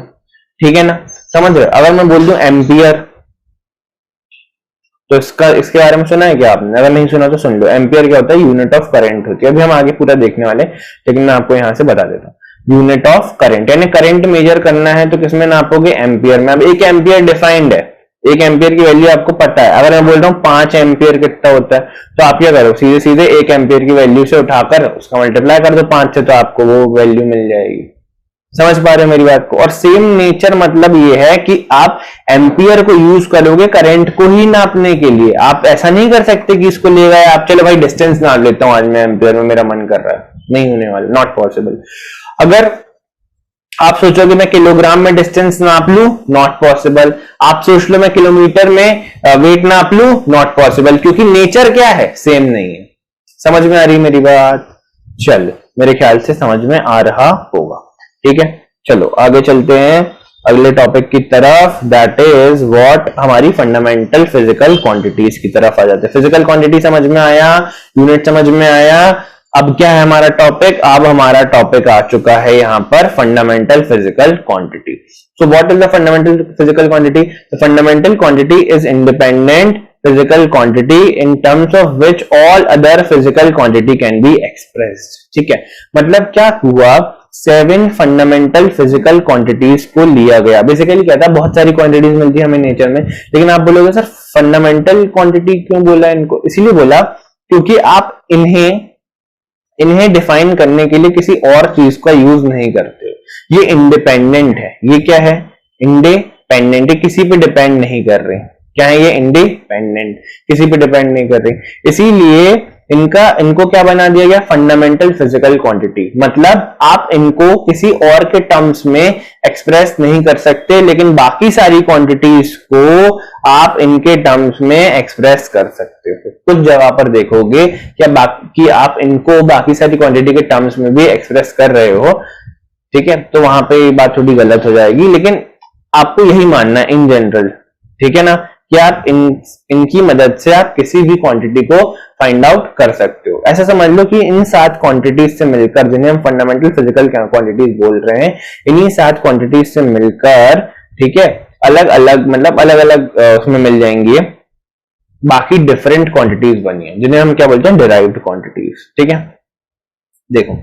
S1: ठीक है ना, समझ रहे। अगर मैं बोल दूं एम्पियर, तो इसके बारे में सुना है क्या आपने, अगर नहीं सुना तो सुन लो। एम्पियर क्या होता है, यूनिट ऑफ करंट होती है। अभी हम आगे पूरा देखने वाले, लेकिन मैं आपको यहां से बता देता हूँ। यूनिट ऑफ करंट, यानी करंट मेजर करना है तो किसमें नापोगे, एम्पियर में। अब 1 एम्पियर डिफाइंड है, 1 एम्पियर की वैल्यू आपको पता है। अगर मैं बोल रहा हूँ 5 एम्पियर कितना होता है, तो आप क्या करो, सीधे सीधे 1 एम्पियर की वैल्यू से उठाकर उसका मल्टीप्लाई कर दो 5 से, तो आपको वो वैल्यू मिल जाएगी। समझ पा रहे हो मेरी बात को। और सेम नेचर मतलब ये है कि आप एम्पियर को यूज करोगे करंट को ही नापने के लिए। आप ऐसा नहीं कर सकते कि इसको ले गए आप, चलो भाई डिस्टेंस नाप लेता हूं आज मैं एम्पियर में, मेरा मन कर रहा है, नहीं होने वाला, नॉट पॉसिबल। अगर आप सोचोगे मैं किलोग्राम में डिस्टेंस नाप लूं, नॉट पॉसिबल। आप सोच लो मैं किलोमीटर में वेट नाप लूं, नॉट पॉसिबल, क्योंकि नेचर क्या है, सेम नहीं है। समझ में आ रही मेरी बात, चलो मेरे ख्याल से समझ में आ रहा होगा। ठीक है, चलो आगे चलते हैं अगले टॉपिक की तरफ, दैट इज व्हाट, हमारी फंडामेंटल फिजिकल क्वांटिटीज की तरफ आ जाते हैं। फिजिकल क्वांटिटी समझ में आया, यूनिट समझ में आया। अब क्या है हमारा टॉपिक, अब हमारा टॉपिक आ चुका है यहां पर fundamental physical quantity. So what is the fundamental physical quantity, the fundamental quantity is independent physical quantity in terms of which all other physical quantity can be expressed। ठीक है, मतलब क्या हुआ, 7 फंडामेंटल फिजिकल क्वांटिटीज को लिया गया। Basically क्या था, बहुत सारी क्वांटिटीज मिलती है हमें नेचर में, लेकिन आप बोलोगे सर फंडामेंटल क्वांटिटी क्यों बोला इनको, इसीलिए बोला क्योंकि आप इन्हें डिफाइन करने के लिए किसी और चीज का यूज नहीं करते। ये इंडिपेंडेंट है, ये क्या है, इंडिपेंडेंट, किसी पे डिपेंड नहीं कर रहे। क्या है ये, इंडिपेंडेंट, किसी पे डिपेंड नहीं कर रही। इसीलिए इनको क्या बना दिया गया, फंडामेंटल फिजिकल क्वांटिटी। मतलब आप इनको किसी और के टर्म्स में एक्सप्रेस नहीं कर सकते, लेकिन बाकी सारी क्वांटिटीज को आप इनके टर्म्स में एक्सप्रेस कर सकते हो। कुछ जगह पर देखोगे क्या बाकी आप इनको बाकी सारी क्वांटिटी के टर्म्स में भी एक्सप्रेस कर रहे हो, ठीक है, तो वहां पे बात थोड़ी गलत हो जाएगी, लेकिन आपको यही मानना है इन जनरल। ठीक है ना, कि आप इनकी मदद से आप किसी भी क्वांटिटी को फाइंड आउट कर सकते हो। ऐसा समझ लो कि इन 7 क्वांटिटीज से मिलकर, जिन्हें हम फंडामेंटल फिजिकल क्वांटिटीज बोल रहे हैं, इन्हीं 7 क्वांटिटीज से मिलकर, ठीक है, अलग अलग मतलब अलग अलग उसमें मिल जाएंगी बाकी डिफरेंट क्वांटिटीज बनी है जिन्हें हम क्या बोलते हैं, डिराइव्ड क्वांटिटीज। ठीक है, देखो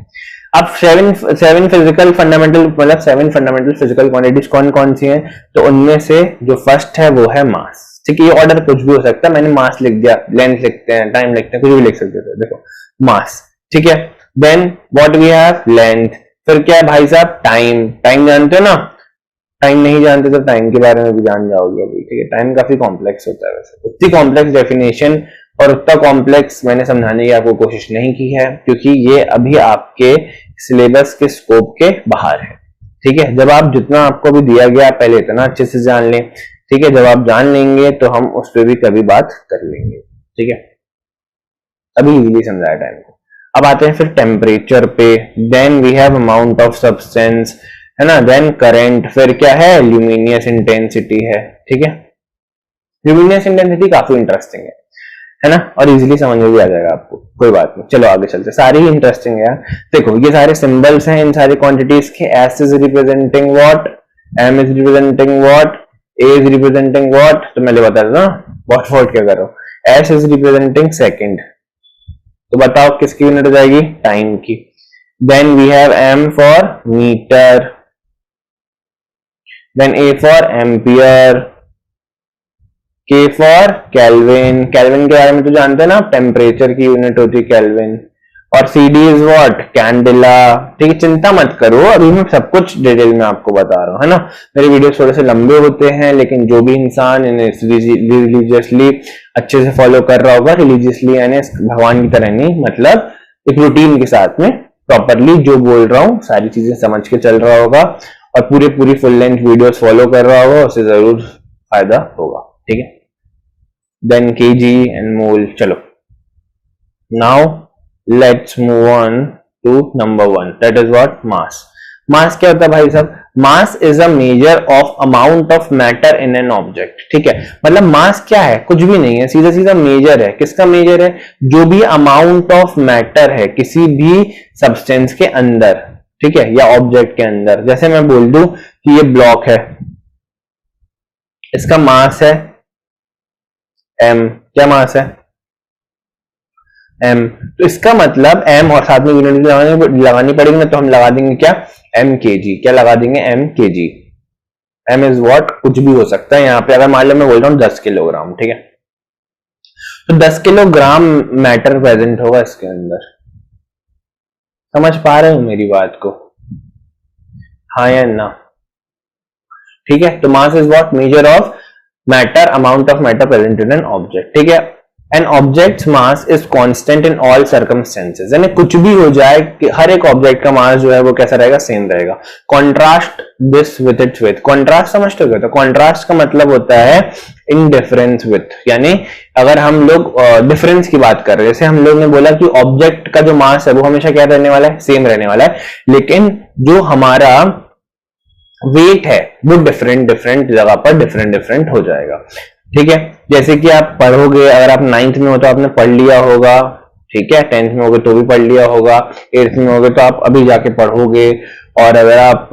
S1: अब सेवन फिजिकल फंडामेंटल, मतलब 7 फंडामेंटल फिजिकल क्वांटिटीज कौन कौन सी हैं, तो उनमें से जो फर्स्ट है वो है मास। ठीक है, ये ऑर्डर कुछ भी हो सकता है, मैंने मास लिख दिया, लेंथ लिखते हैं, टाइम लिखते हैं, कुछ भी लिख सकते थे। देखो मास, ठीक है, then what we have, length, फिर क्या है भाई साहब, टाइम। टाइम जानते हो ना, टाइम नहीं जानते तो टाइम के बारे में भी जान जाओगे अभी। ठीक है, टाइम काफी कॉम्प्लेक्स होता है, वैसे उतनी कॉम्प्लेक्स डेफिनेशन और उतना कॉम्प्लेक्स मैंने समझाने की आपको कोशिश नहीं की है, क्योंकि ये अभी आपके सिलेबस के स्कोप के बाहर है। ठीक है, जब आप जितना आपको भी दिया गया पहले इतना अच्छे से जान लें। ठीक है, जब आप जान लेंगे तो हम उस पर भी कभी बात कर लेंगे। ठीक है, अभी इजीली समझाया टाइम को। अब आते हैं फिर टेम्परेचर पे, then we have amount of substance, है ना, देन करंट, फिर क्या है, ल्यूमिनियस इंटेंसिटी है। ठीक है, ल्यूमिनियस इंटेंसिटी काफी इंटरेस्टिंग है ना, और इजीली समझ में भी आ जाएगा आपको, कोई बात नहीं। चलो आगे चलते, सारी ही इंटरेस्टिंग है। देखो ये सारे सिंबल्स हैं इन सारी क्वांटिटीज के, S is representing what, M is representing what, A is representing what, तो मैं बता देता हूँ व्हाट क्या करो, एस इज रिप्रेजेंटिंग सेकंड, तो बताओ किसकी यूनिट हो जाएगी, टाइम की। Then we have M for metre, then A for ampere, K for kelvin, kelvin के बारे में तो जानते हैं ना, टेम्परेचर की यूनिट होती है केल्विन, और C D is what, candela. ठीक है, चिंता मत करो, अभी मैं सब कुछ डिटेल में आपको बता रहा हूँ, है ना। मेरे वीडियो थोड़े से लंबे होते हैं, लेकिन जो भी इंसान इन्हें रिलीजियसली अच्छे से फॉलो कर रहा होगा, रिलीजियसली यानी भगवान की तरह नहीं, मतलब एक रूटीन के साथ में प्रॉपरली जो बोल रहा हूँ सारी चीजें समझ के चल रहा होगा और पूरी फुल लेंथ वीडियोस फॉलो कर रहा होगा, उससे जरूर फायदा होगा। ठीक है, देन केजी एंड मोल। चलो now let's move on to number 1, that is what, mass. Mass क्या होता है भाई साहब, mass is a measure of amount of matter in an object. ठीक है, मतलब मास क्या है, कुछ भी नहीं है, सीधा सीधा मेजर है। किसका मेजर है, जो भी अमाउंट ऑफ मैटर है किसी भी सब्सटेंस के अंदर, ठीक है, या ऑब्जेक्ट के अंदर। जैसे मैं बोल दूं कि ये ब्लॉक है, इसका मास है m, क्या मास है, m, तो इसका मतलब m और साथ में यूनिट लगानी पड़ेगी ना, तो हम लगा देंगे क्या, m kg, क्या लगा देंगे, m kg। m is what, कुछ भी हो सकता है यहाँ पे, अगर मान लो मैं बोल रहा हूँ 10 किलोग्राम, ठीक है, तो 10 किलोग्राम मैटर प्रेजेंट होगा इसके अंदर। समझ पा रहे हो मेरी बात को, हाँ या ना। ठीक है, तो mass is what, measure of matter, amount of matter present in an object. ठीक है, an object mass is constant in all circumstances, यानी कुछ भी हो जाए कि हर एक ऑब्जेक्ट का मास जो है वो कैसा रहेगा, सेम रहेगा। Contrast this with its with, contrast समझते हो, तो कॉन्ट्रास्ट का मतलब होता है इन डिफरेंस विथ, यानी अगर हम लोग डिफरेंस की बात कर रहे हैं, जैसे हम लोग ने बोला कि ऑब्जेक्ट का जो मास है वो हमेशा क्या रहने वाला है, सेम रहने वाला है, लेकिन जो हमारा वेट है वो डिफरेंट जगह पर डिफरेंट हो जाएगा। ठीक है, जैसे कि आप पढ़ोगे, अगर आप 9th में हो तो आपने पढ़ लिया होगा, ठीक है, 10th में होगे तो भी पढ़ लिया होगा, 8th में होगे तो आप अभी जाके पढ़ोगे, और अगर आप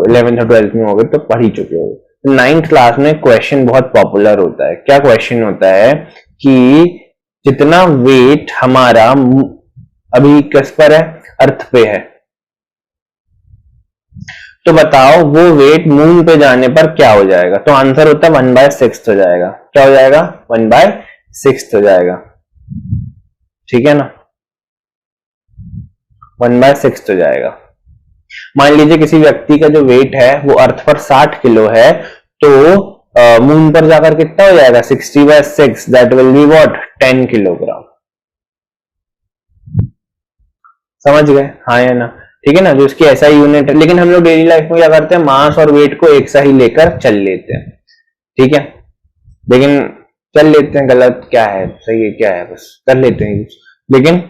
S1: 11th और 12th में होगे तो पढ़ ही चुके होगे। 9th क्लास में क्वेश्चन बहुत पॉपुलर होता है, क्या क्वेश्चन होता है कि जितना वेट हमारा अभी किस पर है, अर्थ पे है, तो बताओ वो वेट मून पे जाने पर क्या हो जाएगा, तो आंसर होता है 1/6 हो जाएगा। क्या हो जाएगा, 1/6 हो जाएगा। ठीक है ना, 1/6 हो जाएगा। मान लीजिए किसी व्यक्ति का जो वेट है वो अर्थ पर 60 किलो है, तो मून पर जाकर कितना हो जाएगा, 60/6, that will be what, 10 kilogram. समझ गए, हाँ या ना। ठीक है ना, जो इसकी ऐसा यूनिट है, लेकिन हम लोग डेली लाइफ में क्या करते हैं, मास और वेट को एक सा ही लेकर चल लेते हैं। ठीक है, लेकिन चल लेते हैं, गलत क्या है, सही है क्या है, बस कर लेते हैं, लेकिन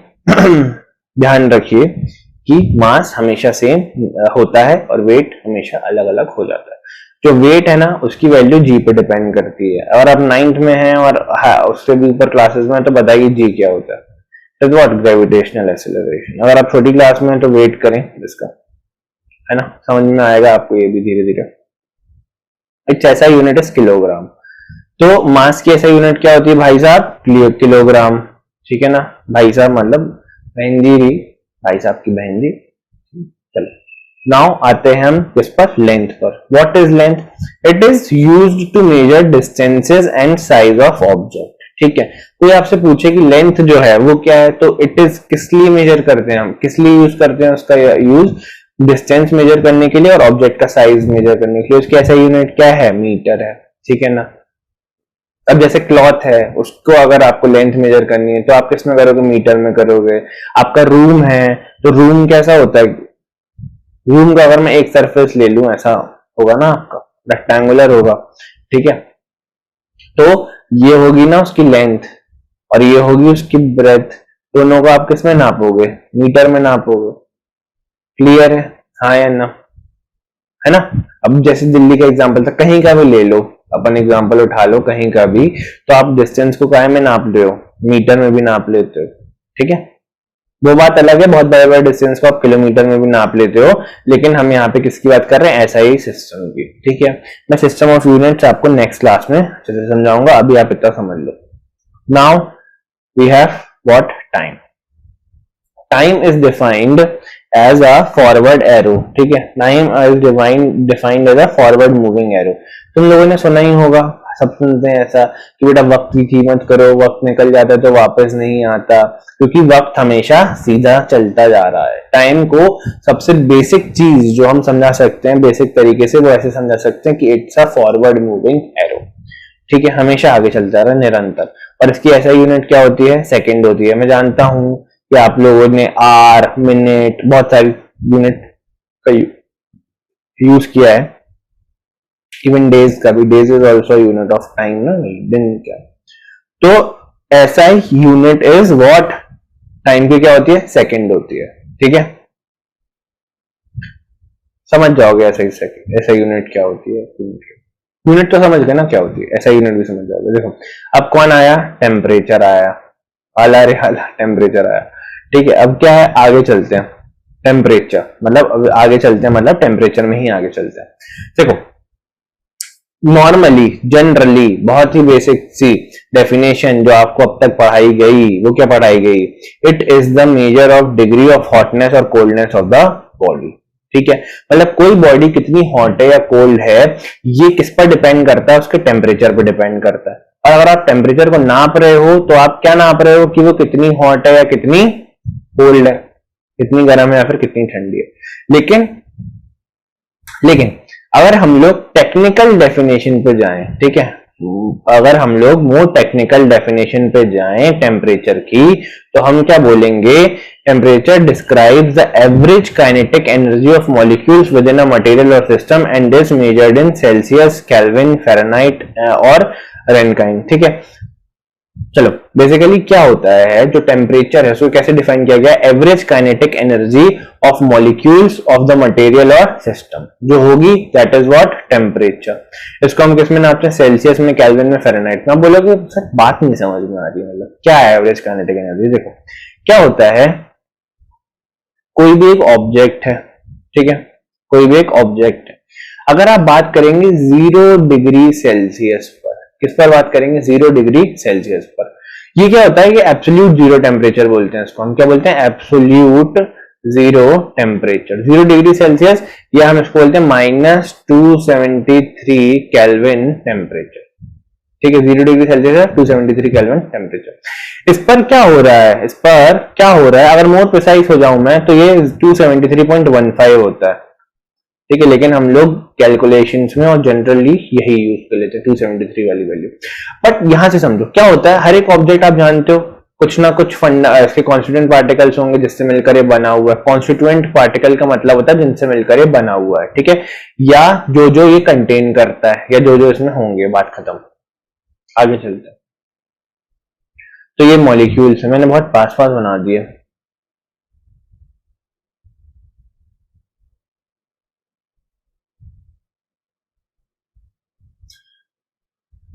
S1: ध्यान रखिए कि मास हमेशा सेम होता है और वेट हमेशा अलग अलग हो जाता है। जो वेट है ना उसकी वैल्यू जी पे डिपेंड करती है। अगर आप 9th में हैं और उससे भी ऊपर क्लासेस में, तो बताइए जी क्या होता है, इट व्हाट, ग्रेविटेशनल एक्सेलरेशन। अगर आप छोटी क्लास में हैं तो वेट करें इसका, है ना, समझ में आएगा आपको ये भी धीरे धीरे। एक ऐसा यूनिट है किलोग्राम। तो मास की ऐसा यूनिट क्या होती है भाई साहब, किलोग्राम, ठीक है ना। भाई साहब मतलब बहन जी भी, भाई साहब की बहन जी। चलो नाउ आते हैं हम किस पर, लेंथ पर। What is length? It is used to measure distances and size of object, ठीक है। कोई आपसे पूछे कि लेंथ जो है वो क्या है, तो इट इज किस लिए मेजर करते हैं हम, किस लिए यूज करते हैं उसका यूज, डिस्टेंस मेजर करने के लिए और ऑब्जेक्ट का साइज मेजर करने के लिए। उसकी ऐसा यूनिट क्या है, मीटर है, ठीक है ना। अब जैसे क्लॉथ है, उसको अगर आपको लेंथ मेजर करनी है तो आप किस में करोगे, मीटर में करोगे। आपका रूम है, तो रूम कैसा होता है, रूम का अगर मैं एक सरफेस ले लूं ऐसा होगा ना आपका, रेक्टेंगुलर होगा, ठीक है। तो ये होगी ना उसकी लेंथ और ये होगी उसकी ब्रेथ, दोनों को आप किस में नापोगे, मीटर में नापोगे। क्लियर है, हाँ या ना, है ना। अब जैसे दिल्ली का एग्जांपल था, कहीं का भी ले लो, अपन एग्जांपल उठा लो कहीं का भी, तो आप डिस्टेंस को काय में नाप रहे हो, मीटर में भी नाप लेते हो, ठीक है। वो बात अलग है, बहुत बड़े बड़े डिस्टेंस को आप किलोमीटर में भी नाप लेते हो, लेकिन हम यहाँ पे किसकी बात कर रहे हैं, ऐसा ही सिस्टम की, ठीक है। मैं सिस्टम ऑफ यूनिट्स आपको नेक्स्ट क्लास में अच्छे से समझाऊंगा, अभी आप इतना समझ लो। Now we have what, time. Time is defined as a forward arrow, ठीक है। Time is defined as a forward moving arrow. तुम लोगों ने सुना ही होगा, सब सुनते हैं ऐसा कि बेटा वक्त की कीमत करो, वक्त निकल जाता है तो वापस नहीं आता, क्योंकि वक्त हमेशा सीधा चलता जा रहा है। टाइम को सबसे बेसिक चीज जो हम समझा सकते हैं बेसिक तरीके से, वो ऐसे समझा सकते हैं कि it's a forward moving arrow, ठीक है। हमेशा आगे चलता रहा, निरंतर। और इसकी ऐसा यूनिट क्या होती है, सेकंड होती है। मैं जानता हूं कि आप लोगों ने आर, मिनट, बहुत सारी यूनिट का यूज किया है, इवन डेज का भी, days is also unit of time ना, दिन क्या। तो ऐसा ही यूनिट इज व्हाट, टाइम की क्या होती है, सेकंड होती है, ठीक है। समझ जाओगे ऐसा ही सेकंड, ऐसा यूनिट क्या होती है, यूनिट तो समझ गए ना क्या होती है, ऐसा यूनिट भी समझ जाओगे। देखो अब कौन आया, टेम्परेचर आया, आला रे आला, टेम्परेचर आया, ठीक है। अब क्या है, आगे चलते हैं, टेम्परेचर मतलब अब आगे चलते हैं, मतलब टेम्परेचर में ही आगे चलते हैं। देखो नॉर्मली, जनरली, बहुत ही बेसिक सी डेफिनेशन जो आपको अब तक पढ़ाई गई, वो क्या पढ़ाई गई, it is the measure of degree of hotness और कोल्डनेस ऑफ द बॉडी, ठीक है। मतलब कोई बॉडी कितनी हॉट है या कोल्ड है, ये किस पर डिपेंड करता है, उसके टेम्परेचर पर डिपेंड करता है। और अगर आप टेम्परेचर को नाप रहे हो तो आप क्या नाप रहे हो कि वो कितनी हॉट है या कितनी कोल्ड है, कितनी गर्म है या फिर कितनी ठंडी है। लेकिन लेकिन अगर हम लोग टेक्निकल डेफिनेशन पे जाएं, ठीक है, अगर हम लोग मोर टेक्निकल डेफिनेशन पे जाएं टेम्परेचर की, तो हम क्या बोलेंगे, temperature describes the average kinetic energy of molecules within a material और system and this measured in Celsius, Kelvin, Fahrenheit और रेनकाइन, ठीक है। चलो बेसिकली क्या होता है, जो टेम्परेचर है उसको कैसे डिफाइन किया गया, average kinetic energy of molecules of the material और सिस्टम जो होगी, दैट इज व्हाट, टेम्परेचर। इसको हम किसमें नापते हैं, सेल्सियस में, केल्विन में, फ़ारेनहाइट में। आप बोलोगे सर बात नहीं समझ में आ रही, मतलब क्या है एवरेज काइनेटिक एनर्जी। देखो क्या होता है, कोई भी एक ऑब्जेक्ट है, ठीक है, कोई भी एक ऑब्जेक्ट है, अगर आप बात करेंगे 0 डिग्री सेल्सियस पर, किस पर बात करेंगे, 0 डिग्री सेल्सियस पर, ये क्या होता है कि एब्सोल्यूट जीरो टेम्परेचर बोलते हैं इसको, हम क्या बोलते हैं, absolute zero temperature, 0 degree Celsius, या हम इसको बोलते हैं -273 केल्विन टेम्परेचर, ठीक है। 0 डिग्री सेल्सियस 273 केल्विन टेम्परेचर। इस पर क्या हो रहा है, इस पर क्या हो रहा है, अगर मोर प्रिसाइज हो जाऊं मैं तो ये 273.15 होता है, ठीक है। लेकिन हम लोग कैलकुलेशंस में और जनरली यही यूज कर लेते हैं 273 वाली वैल्यू। बट यहां से समझो क्या होता है, हर एक ऑब्जेक्ट आप जानते हो कुछ ना कुछ इसके कॉन्स्टिट्यूएंट पार्टिकल्स होंगे जिससे मिलकर ये बना हुआ है। कॉन्स्टिट्यूएंट पार्टिकल का मतलब होता है जिनसे मिलकर ये बना हुआ है, ठीक है, या जो जो ये कंटेन करता है, या जो जो इसमें होंगे, बात खत्म। आगे चलते हैं, तो ये मॉलिक्यूल्स है, मैंने बहुत पास पास बना दिए।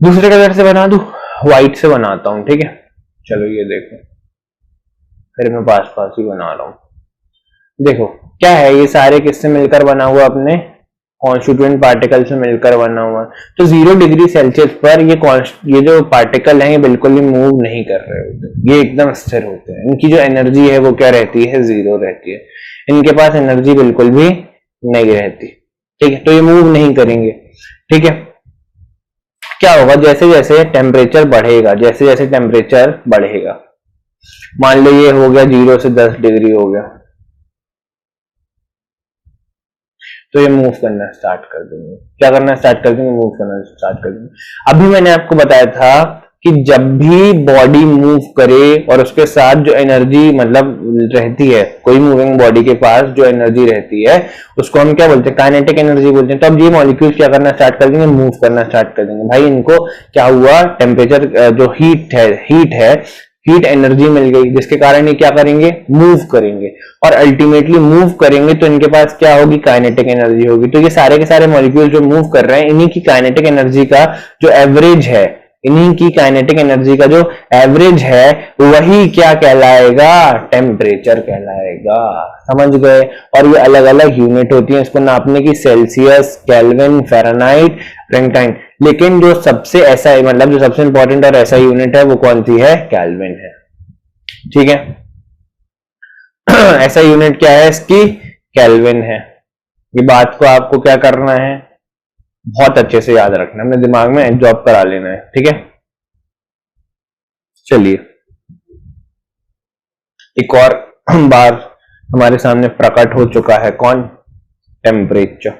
S1: दूसरे कलर से बना दूं, व्हाइट से बनाता हूं, ठीक है। चलो ये देखो, फिर मैं पास पास ही बना रहा हूं। देखो क्या है, ये सारे किससे मिलकर बना हुआ, अपने कॉन्स्टिट्यूएंट पार्टिकल से मिलकर बना हुआ है। तो 0 डिग्री सेल्सियस पर ये जो पार्टिकल हैं ये बिल्कुल भी मूव नहीं कर रहे होते, ये एकदम स्थिर होते हैं। इनकी जो एनर्जी है वो क्या रहती है, 0 रहती है। इनके पास एनर्जी बिल्कुल भी नहीं रहती, ठीक है। तो ये मूव नहीं करेंगे, ठीक है। क्या होगा, जैसे जैसे टेम्परेचर बढ़ेगा, जैसे जैसे टेम्परेचर बढ़ेगा, मान लो ये हो गया 0 से 10 डिग्री हो गया, तो ये मूव करना स्टार्ट कर देंगे। क्या करना स्टार्ट कर देंगे, मूव करना स्टार्ट कर देंगे। अभी मैंने आपको बताया था कि जब भी बॉडी मूव करे और उसके साथ जो एनर्जी मतलब रहती है, कोई मूविंग बॉडी के पास जो एनर्जी रहती है उसको हम क्या बोलते हैं, काइनेटिक एनर्जी बोलते हैं। तो अब ये मॉलिक्यूल्स क्या करना स्टार्ट कर देंगे, मूव करना स्टार्ट कर देंगे। भाई इनको क्या हुआ, टेम्परेचर जो हीट एनर्जी मिल गई, जिसके कारण ये क्या करेंगे, मूव करेंगे। और अल्टीमेटली मूव करेंगे तो इनके पास क्या होगी, काइनेटिक एनर्जी होगी। तो ये सारे के सारे मॉलिक्यूल जो मूव कर रहे हैं, इन्हीं की काइनेटिक एनर्जी का जो एवरेज है, इन्हीं की काइनेटिक एनर्जी का जो एवरेज है वही क्या कहलाएगा, टेम्परेचर कहलाएगा। समझ गए। और ये अलग अलग यूनिट होती है इसको नापने की, सेल्सियस, केल्विन, फ़ारेनहाइट, रेंटाइन। लेकिन जो सबसे ऐसा है, मतलब जो सबसे इंपॉर्टेंट और ऐसा यूनिट है वो कौन सी है, केल्विन है, ठीक है। ऐसा यूनिट क्या है इसकी, केल्विन है। ये बात को आपको क्या करना है, बहुत अच्छे से याद रखना, अपने दिमाग में एब्जॉर्ब करा लेना है, ठीक है। चलिए एक और बार हमारे सामने प्रकट हो चुका है, कौन, temperature.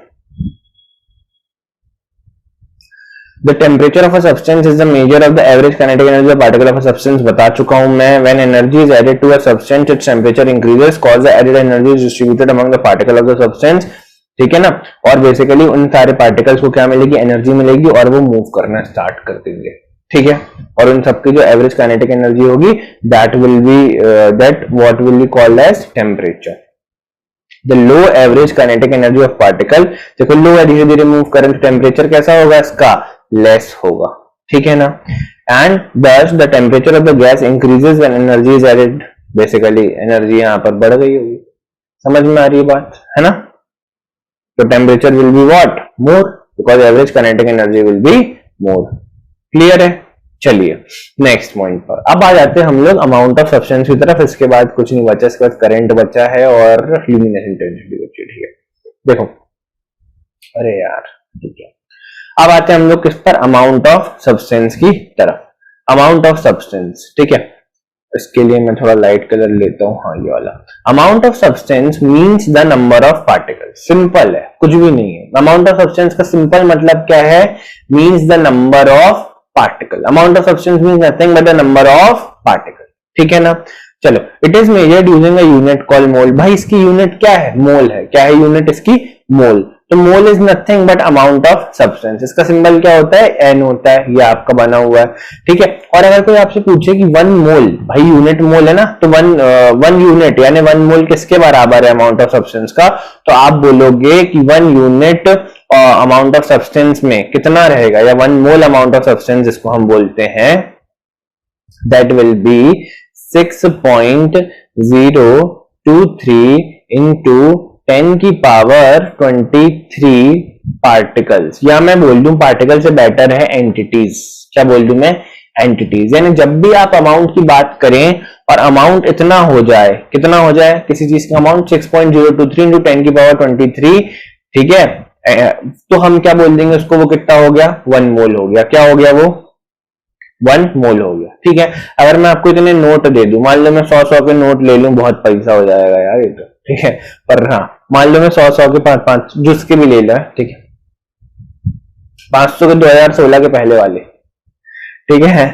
S1: The temperature of a substance is the measure of the average kinetic energy of particle of a substance, बता चुका हूं मैं। When energy is added to a substance, its temperature increases, cause the added energy is distributed among the particle of the substance, ठीक है ना। और basically उन सारे पार्टिकल्स को क्या मिलेगी, एनर्जी मिलेगी और वो मूव करना स्टार्ट कर देंगे, ठीक है। और उन सबकी जो एवरेज काइनेटिक एनर्जी होगी that what will be called as temperature. The low average kinetic energy of particle, देखो लो है, धीरे धीरे मूव करें तो टेम्परेचर कैसा होगा इसका, लेस होगा, ठीक है ना। And thus the temperature of the gas increases when energy is added, basically energy यहां पर बढ़ गई होगी। समझ में आ रही है बात, है ना। तो temperature will be what, more, because average kinetic energy will be more. Clear है। चलिए नेक्स्ट पॉइंट पर अब आ जाते हैं हम लोग अमाउंट ऑफ सब्सटेंस की तरफ। इसके बाद कुछ नहीं बचा, इसके बाद करंट बचा है और ल्यूमिनेस इंटेंसिटी बची है, ठीक है। देखो, अरे यार, ठीक है। अब आते हैं हम लोग किस पर, अमाउंट ऑफ सब्सटेंस की तरफ। अमाउंट ऑफ सब्सटेंस, ठीक है। इसके लिए मैं थोड़ा लाइट कलर लेता हूं, हाँ ये वाला। Amount of substance means the number of particles. Simple है, कुछ भी नहीं है। अमाउंट ऑफ सब्सटेंस का सिंपल मतलब क्या है, means the number of particle. Amount of substance means nothing but the number of particle, ठीक है ना। चलो, it is measured using a unit called mole. भाई इसकी यूनिट क्या है, मोल है। क्या है यूनिट इसकी, मोल। तो mole is nothing but amount of substance. इसका सिंबल क्या होता है, एन होता है, ये आपका बना हुआ है, ठीक है। और अगर कोई आपसे पूछे कि 1 मोल, भाई यूनिट मोल है ना, तो 1 यूनिट यानी 1 मोल किसके बराबर है अमाउंट ऑफ सब्सटेंस का, तो आप बोलोगे कि 1 यूनिट अमाउंट ऑफ सब्सटेंस में कितना रहेगा, या 1 मोल अमाउंट ऑफ सब्सटेंस जिसको हम बोलते हैं, दैट विल बी 6.023 इंटू 10 की पावर 23 पार्टिकल्स। या मैं बोल दूं पार्टिकल से बेटर है एंटिटीज। क्या बोल दूं मैं, एंटिटीज। यानी जब भी आप अमाउंट की बात करें और अमाउंट इतना हो जाए, कितना हो जाए किसी चीज का अमाउंट 6.023 इंटू 10 की पावर 23, ठीक है, तो हम क्या बोल देंगे उसको, वो कितना हो गया, 1 मोल हो गया। क्या हो गया वो, 1 मोल हो गया, ठीक है। अगर मैं आपको इतने नोट दे दूं, मान लो मैं 100 के नोट ले लूं, बहुत पैसा हो जाएगा यार ये तो, ठीक है। पर हाँ, मान लो मैं 100 के 5 जिसके भी ले ला, ठीक है, 500 के 2016 के पहले वाले, ठीक है,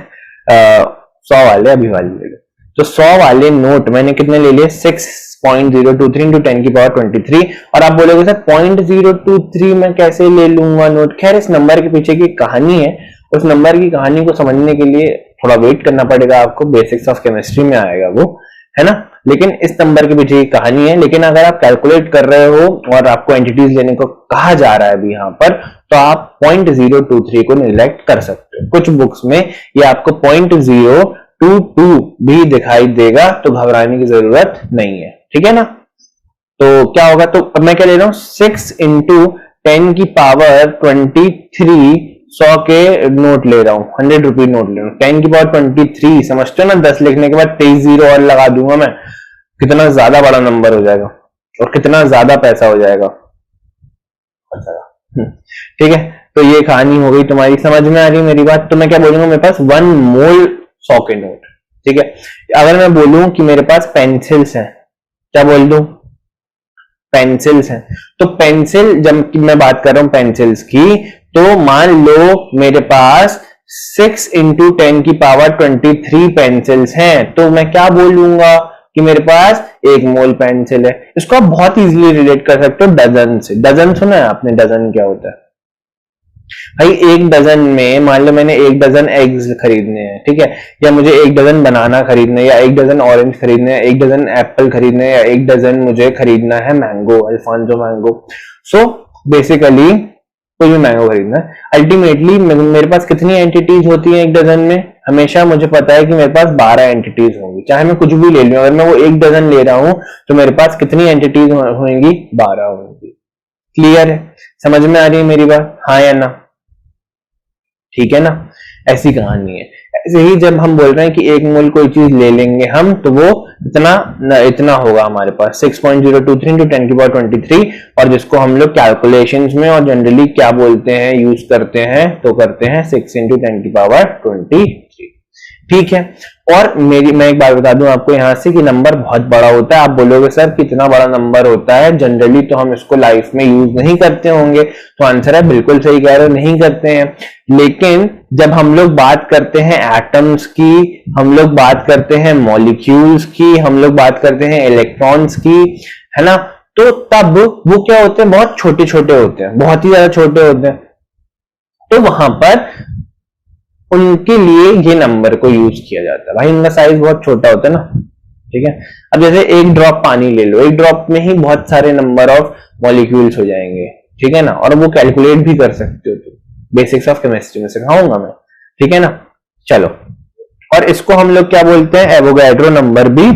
S1: 100 वाले अभी वाले ले लो। तो 100 वाले नोट मैंने कितने ले लिए, 6.023 इंटू 10 की पावर 23। और आप बोलोगे सर 0.023 मैं कैसे ले लूंगा नोट। खैर इस नंबर के पीछे की कहानी है, उस नंबर की कहानी को समझने के लिए थोड़ा वेट करना पड़ेगा आपको, बेसिक्स ऑफ केमिस्ट्री में आएगा वो, है ना। लेकिन इस नंबर के पीछे की कहानी है। लेकिन अगर आप कैलकुलेट कर रहे हो और आपको एंटिटीज लेने को कहा जा रहा है अभी यहाँ पर, तो आप 0.023 को निगलेक्ट कर सकते हो। कुछ बुक्स में ये आपको 0.022 भी दिखाई देगा, तो घबराने की जरूरत नहीं है, ठीक है ना। तो क्या होगा, तो अब मैं क्या ले रहा हूं, 6 इंटू 10 की पावर 23 100 के नोट ले रहा हूं, 100 रुपी नोट ले रहा हूं, 10 की पावर 23, समझते हो ना, 10 लिखने के बाद 23 जीरो और लगा दूंगा मैं, कितना ज्यादा बड़ा नंबर हो जाएगा और कितना ज्यादा पैसा हो जाएगा। ठीक है, तो ये कहानी हो गई तुम्हारी, समझ में आ रही है मेरी बात। तो मैं क्या बोलूंगा, मेरे पास 1 मोल 100 के नोट। ठीक है, अगर मैं बोलूं कि मेरे पास पेंसिल्स हैं, क्या बोल दूं, पेंसिल्स हैं, तो पेंसिल, जब मैं बात कर रहा हूं पेंसिल्स की, तो मान लो मेरे पास 6 इंटू 10 की पावर 23 पेंसिल्स हैं, तो मैं क्या बोलूंगा कि मेरे पास 1 मोल पेंसिल है। इसको आप बहुत इजीली रिलेट कर सकते हो डजन से। डजन सुना है आपने, डजन क्या होता है भाई? 1 डजन में मान लो मैंने 1 डजन एग्स खरीदने हैं, ठीक है, या मुझे 1 डजन बनाना खरीदना है, या 1 डजन ऑरेंज खरीदने हैं, 1 डजन एप्पल खरीदने हैं, या 1 डजन मुझे खरीदना है mango, alphonso mango. So basically कोई भी मैंगो खरीदना है, अल्टीमेटली मेरे पास कितनी एंटिटीज होती हैं 1 डजन में? हमेशा मुझे पता है कि मेरे पास 12 एंटिटीज होंगी, चाहे मैं कुछ भी ले लूं, अगर मैं वो 1 डजन ले रहा हूं तो मेरे पास कितनी एंटिटीज होंगी? 12 होंगी। क्लियर है, समझ में आ रही है मेरी बात, हाँ या ना? ठीक है ना, ऐसी कहानी है। ऐसे ही जब हम बोल रहे हैं कि 1 मोल कोई चीज ले लेंगे हम, तो वो इतना होगा हमारे पास 6.023 इंटू 10 की पावर 23, और जिसको हम लोग कैलकुलेशंस में और जनरली क्या बोलते हैं, यूज करते हैं, तो करते हैं 6 इंटू 10 की पावर 23। ठीक है, और मैं एक बात बता दूं आपको यहां से कि नंबर बहुत बड़ा होता है। आप बोलोगे सर कितना बड़ा नंबर होता है, जनरली तो हम इसको लाइफ में यूज नहीं करते होंगे, तो आंसर है बिल्कुल सही कह रहे हो, नहीं करते हैं। लेकिन जब हम लोग बात करते हैं एटम्स की, हम लोग बात करते हैं मॉलिक्यूल्स की, हम लोग बात करते हैं इलेक्ट्रॉन्स की, है ना, तो तब वो क्या होते हैं, बहुत छोटे छोटे होते हैं, बहुत ही ज्यादा छोटे होते हैं। तो वहां पर उनके लिए ये नंबर को यूज किया जाता है भाई, इनका साइज बहुत छोटा होता है ना। ठीक है, अब जैसे 1 ड्रॉप पानी ले लो, 1 ड्रॉप में ही बहुत सारे नंबर ऑफ मॉलिक्यूल्स हो जाएंगे, ठीक है ना, और वो कैलकुलेट भी कर सकते हो, तो बेसिक्स ऑफ केमिस्ट्री में सिखाऊंगा मैं, ठीक है ना। चलो, और इसको हम लोग क्या बोलते हैं, एवोगैड्रो नंबर भी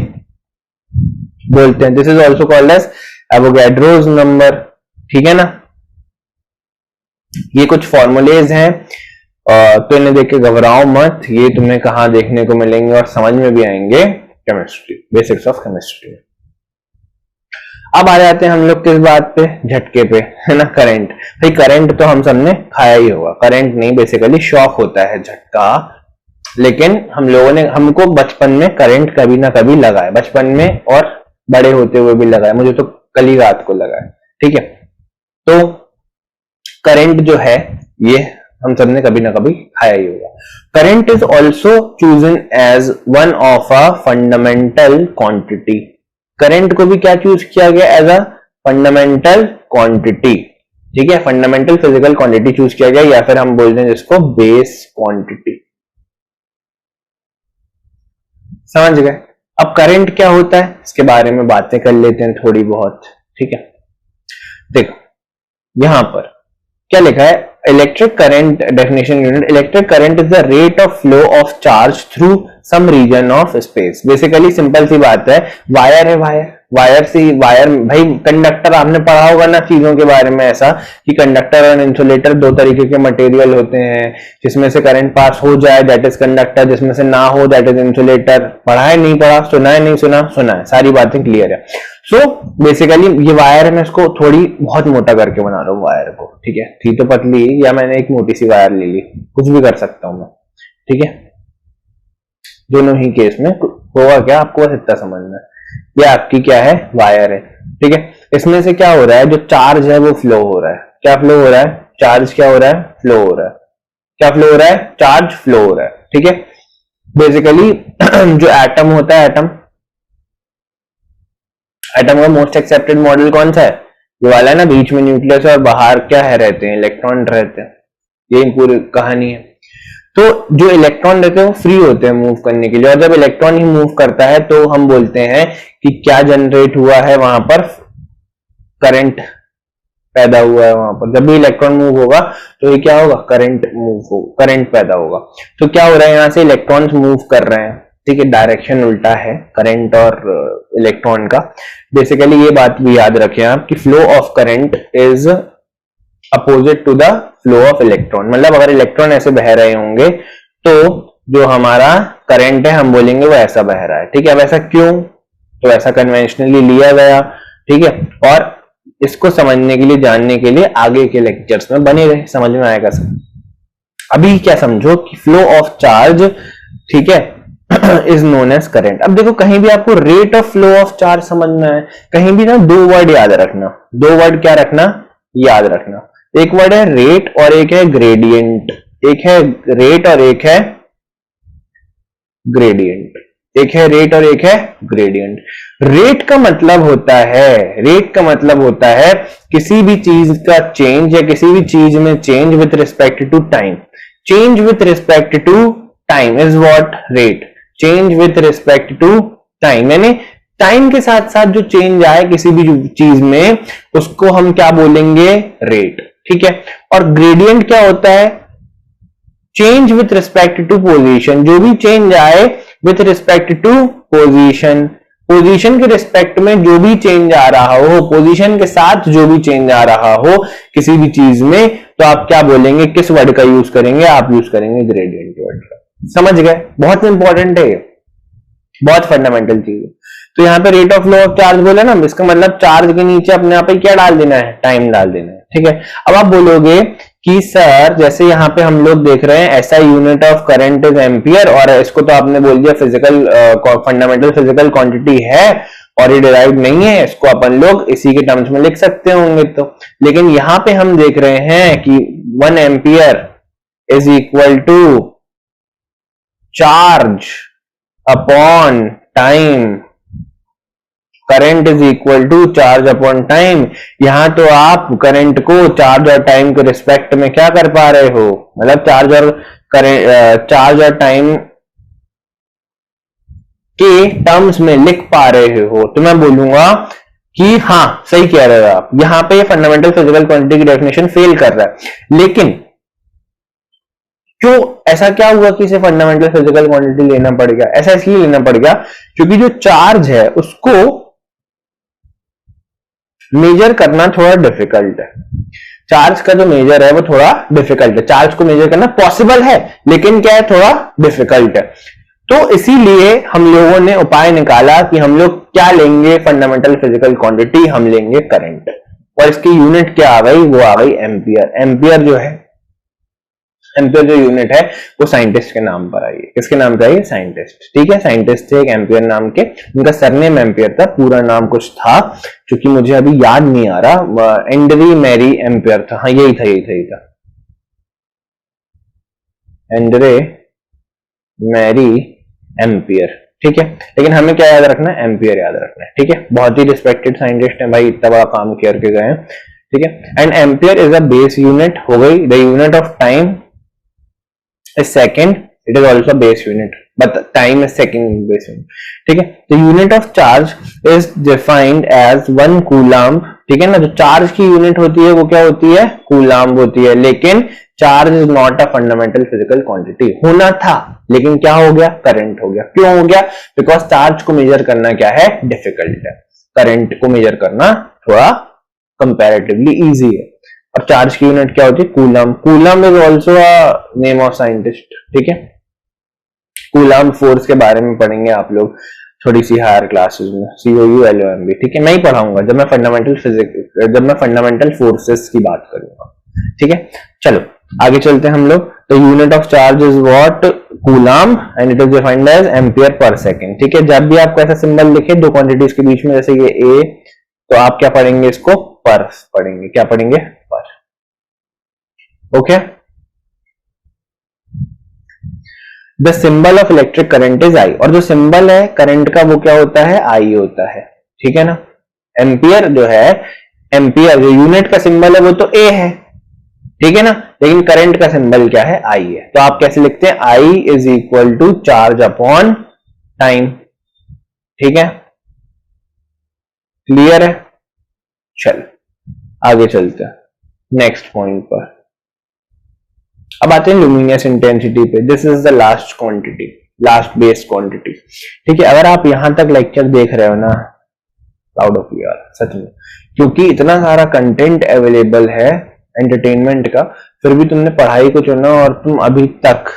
S1: बोलते हैं। This is also called as Avogadro's number, ठीक है ना। ये कुछ फॉर्मूलेज हैं, तो इन्हें देख के घबराओ मत, ये तुम्हें कहां देखने को मिलेंगे और समझ में भी आएंगे, केमिस्ट्री, बेसिक्स ऑफ केमिस्ट्री। अब आ जाते हैं हम लोग किस बात पे, झटके पे, है ना, करंट। भाई करंट तो हम सबने खाया ही होगा, करंट नहीं बेसिकली शॉक होता है, झटका। लेकिन हम लोगों ने, हमको बचपन में करंट कभी ना कभी लगा है, बचपन में और बड़े होते हुए भी लगा है, मुझे तो कल ही रात को लगा है, ठीक है। तो करंट जो है ये हम सबने कभी ना कभी खाया ही होगा। Current is also chosen as one of a fundamental quantity. Current को भी क्या चूज किया गया, एज अ फंडामेंटल क्वांटिटी, ठीक है, फंडामेंटल फिजिकल क्वांटिटी चूज किया गया, या फिर हम बोलते हैं जिसको बेस क्वांटिटी। समझ गए। अब करंट क्या होता है इसके बारे में बातें कर लेते हैं थोड़ी बहुत, ठीक है। देखो यहां पर क्या लिखा है, electric current definition unit, electric current is the rate of flow of charge through some region of space. Basically simple सी बात है, वायर है, वायर से, वायर भाई कंडक्टर, आपने पढ़ा होगा ना चीजों के बारे में, ऐसा कि कंडक्टर और इंसुलेटर 2 तरीके के मटेरियल होते हैं, जिसमें से करंट पास हो जाए दैट इज कंडक्टर, जिसमें से ना हो दैट इज इंसुलेटर। पढ़ा है, नहीं पढ़ा, सुना है, नहीं सुना, सुना है, सारी बातें क्लियर है। सो बेसिकली ये वायर है, मैं इसको थोड़ी बहुत मोटा करके बना रहा हूं वायर को, ठीक है, थी तो पतली, या मैंने एक मोटी सी वायर ले ली, कुछ भी कर सकता हूं मैं, ठीक है। दोनों ही केस में होगा क्या, आपको बस इतना समझना है, ये आपकी क्या है, वायर है, ठीक है। इसमें से क्या हो रहा है, जो चार्ज है वो फ्लो हो रहा है। क्या फ्लो हो रहा है, चार्ज क्या हो रहा है, फ्लो हो रहा है। क्या फ्लो हो रहा है, चार्ज फ्लो हो रहा है, ठीक है। बेसिकली जो एटम होता है, एटम का मोस्ट एक्सेप्टेड मॉडल कौन सा है, ये वाला है ना, बीच में न्यूक्लियस और बाहर क्या है, रहते हैं इलेक्ट्रॉन रहते हैं, यही पूरी कहानी है। तो जो इलेक्ट्रॉन रहते हैं वो फ्री होते हैं मूव करने के लिए, और जब इलेक्ट्रॉन ही मूव करता है तो हम बोलते हैं कि क्या जनरेट हुआ है, वहां पर करंट पैदा हुआ है। वहां पर जब भी इलेक्ट्रॉन मूव होगा तो ये क्या होगा, करंट मूव होगा, करंट पैदा होगा। तो क्या हो रहा है, यहां से इलेक्ट्रॉन्स मूव कर रहे हैं, ठीक है, डायरेक्शन उल्टा है करंट और इलेक्ट्रॉन का। बेसिकली ये बात भी याद रखें आप कि flow of current is opposite to the flow of electron, मतलब अगर इलेक्ट्रॉन ऐसे बह रहे होंगे तो जो हमारा करंट है हम बोलेंगे वो ऐसा बह रहा है, ठीक है। अब ऐसा क्यों, तो ऐसा कन्वेंशनली लिया गया, ठीक है। और इसको समझने के लिए, जानने के लिए आगे के लेक्चर्स में बने रहे, समझ में आएगा सब। अभी क्या समझो कि फ्लो ऑफ चार्ज, ठीक है, इज नोन एज करंट। अब देखो कहीं भी आपको rate of flow of charge समझना है, कहीं भी ना दो वर्ड याद रखना, दो वर्ड क्या रखना, याद रखना। एक वर्ड है रेट और एक है ग्रेडियंट, एक है रेट और एक है ग्रेडियंट, एक है रेट और एक है ग्रेडियंट। रेट का मतलब होता है, रेट का मतलब होता है किसी भी चीज का चेंज या किसी भी चीज में change with respect to time. Change with respect to time is what, rate. Change with respect to time, यानी टाइम के साथ साथ जो चेंज आए किसी भी चीज में उसको हम क्या बोलेंगे, रेट, ठीक है। और ग्रेडियंट क्या होता है, change with respect to position, जो भी चेंज आए with respect to position, position के रिस्पेक्ट में जो भी चेंज आ रहा हो, पोजीशन के साथ जो भी चेंज आ रहा हो किसी भी चीज में, तो आप क्या बोलेंगे, किस वर्ड का यूज करेंगे, आप यूज करेंगे ग्रेडियंट वर्ड का। समझ गए, बहुत इंपॉर्टेंट है, बहुत फंडामेंटल चीज है। तो यहाँ पे rate of flow of charge बोले ना, इसका मतलब चार्ज के नीचे अपने आप पे क्या डाल देना है, टाइम डाल देना है, ठीक है। अब आप बोलोगे कि सर जैसे यहाँ पे हम लोग देख रहे हैं ऐसा unit of current is ampere, और इसको तो आपने बोल दिया फिजिकल फंडामेंटल फिजिकल क्वांटिटी है और ये डिराइव नहीं है, इसको अपन लोग इसी के टर्म्स में लिख सकते होंगे। तो लेकिन यहाँ पे हम देख रहे हैं कि 1 ampere is equal to charge upon time, current is equal to charge upon time. यहां तो आप करंट को चार्ज और टाइम के रिस्पेक्ट में क्या कर पा रहे हो, मतलब चार्ज और करंट, चार्ज और टाइम के टर्म्स में लिख पा रहे हो। तो मैं बोलूंगा कि हाँ सही कह रहे हो आप, यहां पे फंडामेंटल फिजिकल क्वांटिटी की डेफिनेशन फेल कर रहा है। लेकिन क्यों ऐसा क्या हुआ कि इसे फंडामेंटल फिजिकल क्वांटिटी लेना पड़ गया, ऐसा इसलिए लेना पड़ गया क्योंकि जो चार्ज है उसको मेजर करना थोड़ा डिफिकल्ट है। चार्ज का जो मेजर है वो थोड़ा डिफिकल्ट है, चार्ज को मेजर करना पॉसिबल है लेकिन क्या है, थोड़ा डिफिकल्ट है। तो इसीलिए हम लोगों ने उपाय निकाला कि हम लोग क्या लेंगे, फंडामेंटल फिजिकल क्वांटिटी हम लेंगे करंट, और इसकी यूनिट क्या आ गई, वो आ गई एम्पियर। एम्पियर जो है, एम्पियर जो यूनिट है वो साइंटिस्ट के नाम पर आई है। किसके नाम पर आई है, साइंटिस्ट, ठीक है। साइंटिस्ट थे एक एम्पियर नाम के, उनका सरनेम एम्पियर था, पूरा नाम कुछ था क्योंकि मुझे अभी याद नहीं आ रहा, एंड्री मैरी एम्पियर था, हाँ यही था, यही था, एंड्रे मैरी एम्पियर, ठीक है। लेकिन हमें क्या याद रखना है, एम्पियर याद रखना है, ठीक है। बहुत ही रिस्पेक्टेड साइंटिस्ट है भाई, इतना बड़ा काम करके गए हैं, ठीक है। And ampere is a base unit, हो गई। The unit of time is second, it is also base unit, but time is second base unit, ठीक है। The unit of charge is defined as 1 coulomb, ठीक है ना। जो charge की unit होती है वो क्या होती है, कूलाम्ब होती है। लेकिन charge is not a fundamental physical quantity, होना था लेकिन क्या हो गया, करंट हो गया। क्यों हो गया, बिकॉज चार्ज को मेजर करना क्या है, डिफिकल्ट है, करंट को मेजर करना थोड़ा कंपैरेटिवली इजी है। और चार्ज की यूनिट क्या होती है, coulomb. Coulomb is also a name of scientist, ठीक है। कूलम फोर्स के बारे में पढ़ेंगे आप लोग थोड़ी सी हायर क्लासेस में, COULOMB, ठीक है। मैं ही पढ़ाऊंगा जब मैं फंडामेंटल फिजिक्स, जब मैं फंडामेंटल फोर्सेस की बात करूंगा, ठीक है। चलो आगे चलते हैं हम लोग। तो unit of charge is what, coulomb, and it is defined as ampere per second, ठीक है। जब भी आपको ऐसा सिंबल दिखे दो क्वांटिटीज के बीच में, जैसे ये ए, तो आप क्या पढ़ेंगे, इसको पर पढ़ेंगे, क्या पढ़ेंगे, पर, okay. The symbol of electric current is I, और जो सिंबल है करंट का वो क्या होता है, आई होता है, ठीक है ना। एम्पियर जो है, एम्पियर जो यूनिट का सिंबल है वो तो ए है, ठीक है ना, लेकिन करंट का सिंबल क्या है, आई है। तो आप कैसे लिखते हैं, I is equal to charge upon time, ठीक है, क्लियर है। चल आगे चलते हैं नेक्स्ट पॉइंट पर। अब आते हैं लुमिनियस इंटेंसिटी पे। This is the last quantity, last base quantity, ठीक है। अगर आप यहां तक लेक्चर देख रहे हो ना, प्राउड ऑफ यू यार, सच में, क्योंकि इतना सारा कंटेंट अवेलेबल है एंटरटेनमेंट का, फिर भी तुमने पढ़ाई को चुना और तुम अभी तक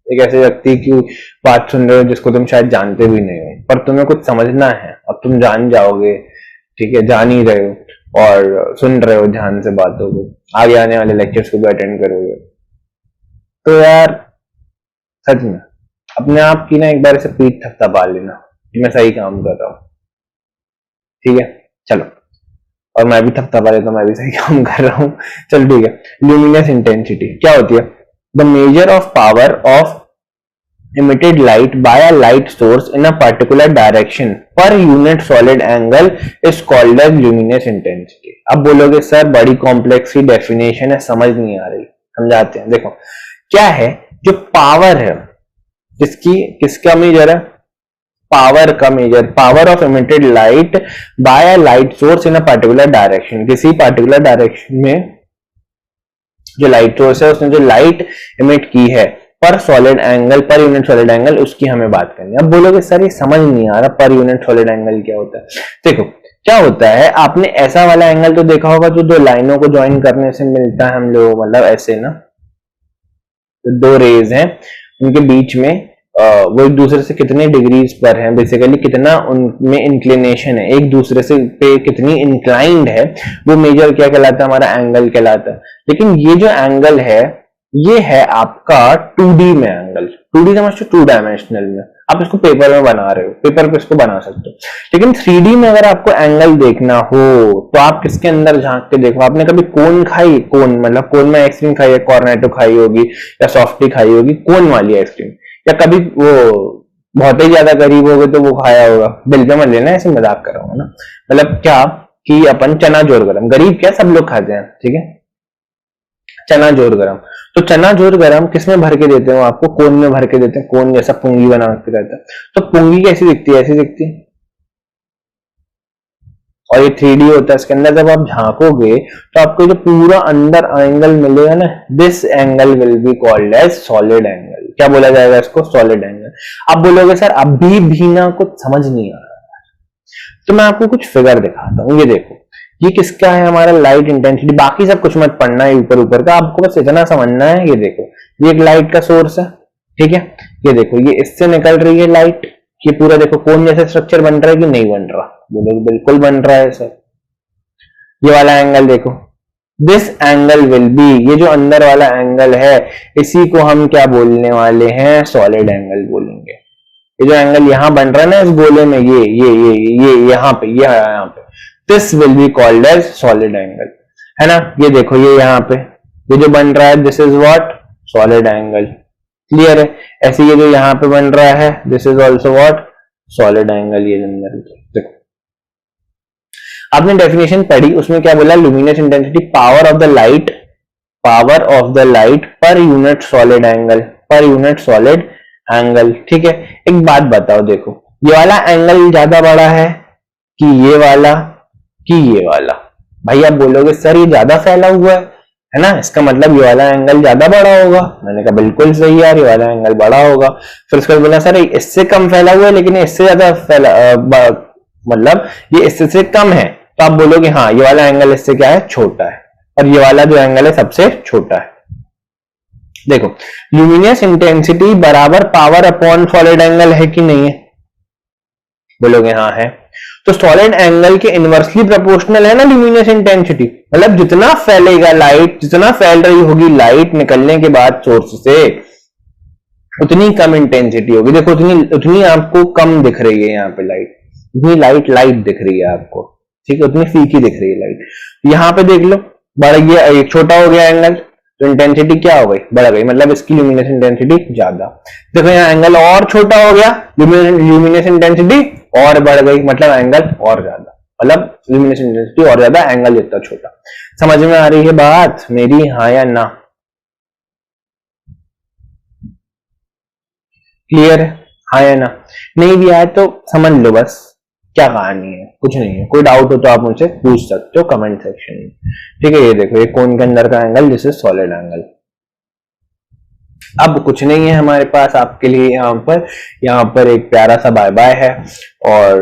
S1: एक ऐसे व्यक्ति की बात सुन रहे हो जिसको तुम शायद जानते भी नहीं हो, पर तुम्हें कुछ समझना है, अब तुम जान जाओगे, ठीक है, जान ही रहे हो और सुन रहे हो ध्यान से बातों को, आगे आने वाले लेक्चर्स को भी अटेंड करोगे। तो यार सच में अपने आप की ना एक बार ऐसे पीठ थपथपा लेना कि मैं सही काम कर रहा हूँ, ठीक है, चलो, और मैं भी थपथपा लेता हूँ, मैं भी सही काम कर रहा हूँ, चलो ठीक है। ल्यूमिनस इंटेंसिटी क्या होती है? The measure of power of emitted light by a light source in a particular direction per unit solid angle is called as luminous intensity। अब बोलोगे सर बड़ी कॉम्प्लेक्स की डेफिनेशन है, समझ नहीं आ रही, समझाते हैं। देखो क्या है, जो पावर है जिसकी किसका मेजर है, पावर का measure, power of emitted light by a light source in a particular direction, किसी पर्टिकुलर डायरेक्शन में जो लाइट सोर्स है उसने जो लाइट इमिट की है पर solid angle, per unit solid angle, उसकी हमें बात करनी है। अब बोलोगे सर ये समझ नहीं आ रहा, पर यूनिट सॉलिड एंगल क्या होता है? देखो क्या होता है, आपने ऐसा वाला एंगल तो देखा होगा जो दो लाइनों को ज्वाइन करने से मिलता है हम लोग, मतलब ऐसे ना, तो दो रेज हैं उनके बीच में वो एक दूसरे से कितने डिग्रीज पर हैं, बेसिकली कितना उनमें इंक्लिनेशन है, एक दूसरे से पे कितनी इंक्लाइंड है, वो मेजर क्या कहलाता है, हमारा एंगल कहलाता है। लेकिन ये जो एंगल है ये है आपका 2D में एंगल, 2D समझते हो, 2 डायमेंशनल में। आप इसको पेपर में बना रहे हो, पेपर पे इसको बना सकते हो, लेकिन 3D में अगर आपको एंगल देखना हो तो आप किसके अंदर झांक के देखो। आपने कभी कोन खाई, कोन मतलब कोन में आइसक्रीम खाई है, कॉर्नेटो खाई होगी या सॉफ्टी खाई होगी, कोन वाली आइसक्रीम, या कभी वो बहुत ही ज्यादा गरीब हो गए तो वो खाया होगा, बिल पे मत लेना, ऐसे मजाक कर रहा हूँ ना, मतलब क्या कि अपन चना जोर गरम, गरीब क्या सब लोग खाते हैं, ठीक है, चना जोर गरम, तो चना जोर गरम किसमें भर के देते हो आपको, कोन में भर के देते हैं, कोन जैसा पुंगी बना के रहता है। तो पुंगी कैसी दिखती है, ऐसी दिखती है, और ये 3D होता है, इसके अंदर जब आप झांकोगे तो आपको जो पूरा अंदर एंगल मिलेगा ना, this angle will be called as solid angle. क्या बोला जाएगा इसको, सॉलिड एंगल। आप बोलोगे सर अभी भी ना कुछ समझ नहीं आ रहा, तो मैं आपको कुछ फिगर दिखाता हूँ, ये देखो, ये किसका है, हमारा लाइट इंटेंसिटी, बाकी सब कुछ मत पढ़ना है ऊपर ऊपर का, आपको बस इतना समझना है। ये देखो ये एक लाइट का सोर्स है, ठीक है, ये देखो ये इससे निकल रही है लाइट, ये पूरा देखो कोन जैसा स्ट्रक्चर बन रहा है कि नहीं बन रहा, बोलो बिल्कुल बन रहा है सर। ये वाला एंगल देखो, दिस एंगल विल बी, ये जो अंदर वाला एंगल है इसी को हम क्या बोलने वाले हैं, सॉलिड एंगल बोलेंगे। ये जो एंगल यहां बन रहा है ना इस गोले में, ये यहाँ पे, ये यहाँ पे, this will be called as solid angle, है ना। ये देखो ये यहाँ पे ये जो बन रहा है, this is what, solid angle, clear है। ऐसे ये जो यहाँ पे बन रहा है, this is also what, solid angle. ये अंदर देखो आपने डेफिनेशन पढ़ी, उसमें क्या बोला, luminous intensity power of the light, power of the light per unit solid angle, per unit solid angle, ठीक है। एक बात बताओ, देखो ये वाला एंगल ज्यादा बड़ा है कि ये वाला, कि ये वाला? भाई आप बोलोगे सर ये ज्यादा फैला हुआ है ना, इसका मतलब ये वाला एंगल ज्यादा बड़ा होगा। मैंने कहा बिल्कुल सही यार, ये वाला एंगल बड़ा होगा। फिर उसके बाद बोला सर इससे कम फैला हुआ है लेकिन इससे ज्यादा फैला, मतलब ये इससे से कम है, तो आप बोलोगे हाँ ये वाला एंगल इससे क्या है, छोटा है, और ये वाला जो एंगल है सबसे छोटा है। देखो ल्यूमिनस इंटेंसिटी बराबर पावर अपॉन सॉलिड एंगल है कि नहीं है, बोलोगे हाँ है। तो सॉलिड एंगल के इनवर्सली प्रोपोर्शनल है ना ल्यूमिनस इंटेंसिटी, मतलब जितना फैलेगा लाइट, जितना फैल रही होगी लाइट निकलने के बाद सोर्स से, उतनी कम इंटेंसिटी होगी। देखो उतनी आपको कम दिख रही है यहाँ पे लाइट, उतनी लाइट दिख रही है आपको, ठीक है, उतनी फीकी दिख रही है लाइट। यहाँ पे देख लो बढ़ गया, एक छोटा हो गया एंगल, तो इंटेंसिटी क्या हो गई, बढ़ गई, मतलब इसकी ल्यूमिनस इंटेंसिटी ज्यादा। देखो यहाँ एंगल और छोटा हो गया, ल्यूमिनस इंटेंसिटी और बढ़ गई, मतलब एंगल और ज्यादा, मतलब ल्यूमिनस इंटेंसिटी और ज्यादा, एंगल जितना छोटा। समझ में आ रही है बात मेरी, हाँ या ना? क्लियर है, हाँ या ना? नहीं भी आए तो समझ लो बस क्या कहानी है, कुछ नहीं है। कोई डाउट हो तो आप मुझसे पूछ सकते हो कमेंट सेक्शन में, ठीक है। ये देखो ये कोन के अंदर का angle, this is solid angle. अब कुछ नहीं है हमारे पास आपके लिए यहाँ पर एक प्यारा सा बाय बाय है, और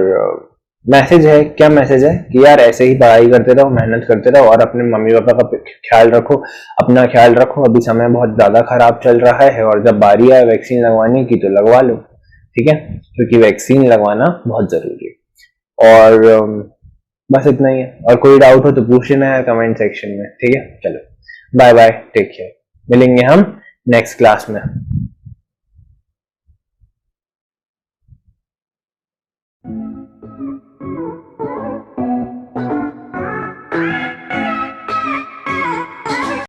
S1: मैसेज है, क्या मैसेज है कि यार ऐसे ही पढ़ाई करते रहो, मेहनत करते रहो और अपने मम्मी पापा का ख्याल रखो, अपना ख्याल रखो। अभी समय बहुत ज्यादा खराब चल रहा है और जब बारी आए वैक्सीन लगवाने की तो लगवा लो, ठीक है, क्योंकि वैक्सीन लगवाना बहुत जरूरी है। और बस इतना ही है। और कोई डाउट हो तो पूछ लेना है कमेंट सेक्शन में, ठीक है। चलो बाय बाय, टेक केयर, मिलेंगे हम नेक्स्ट क्लास में।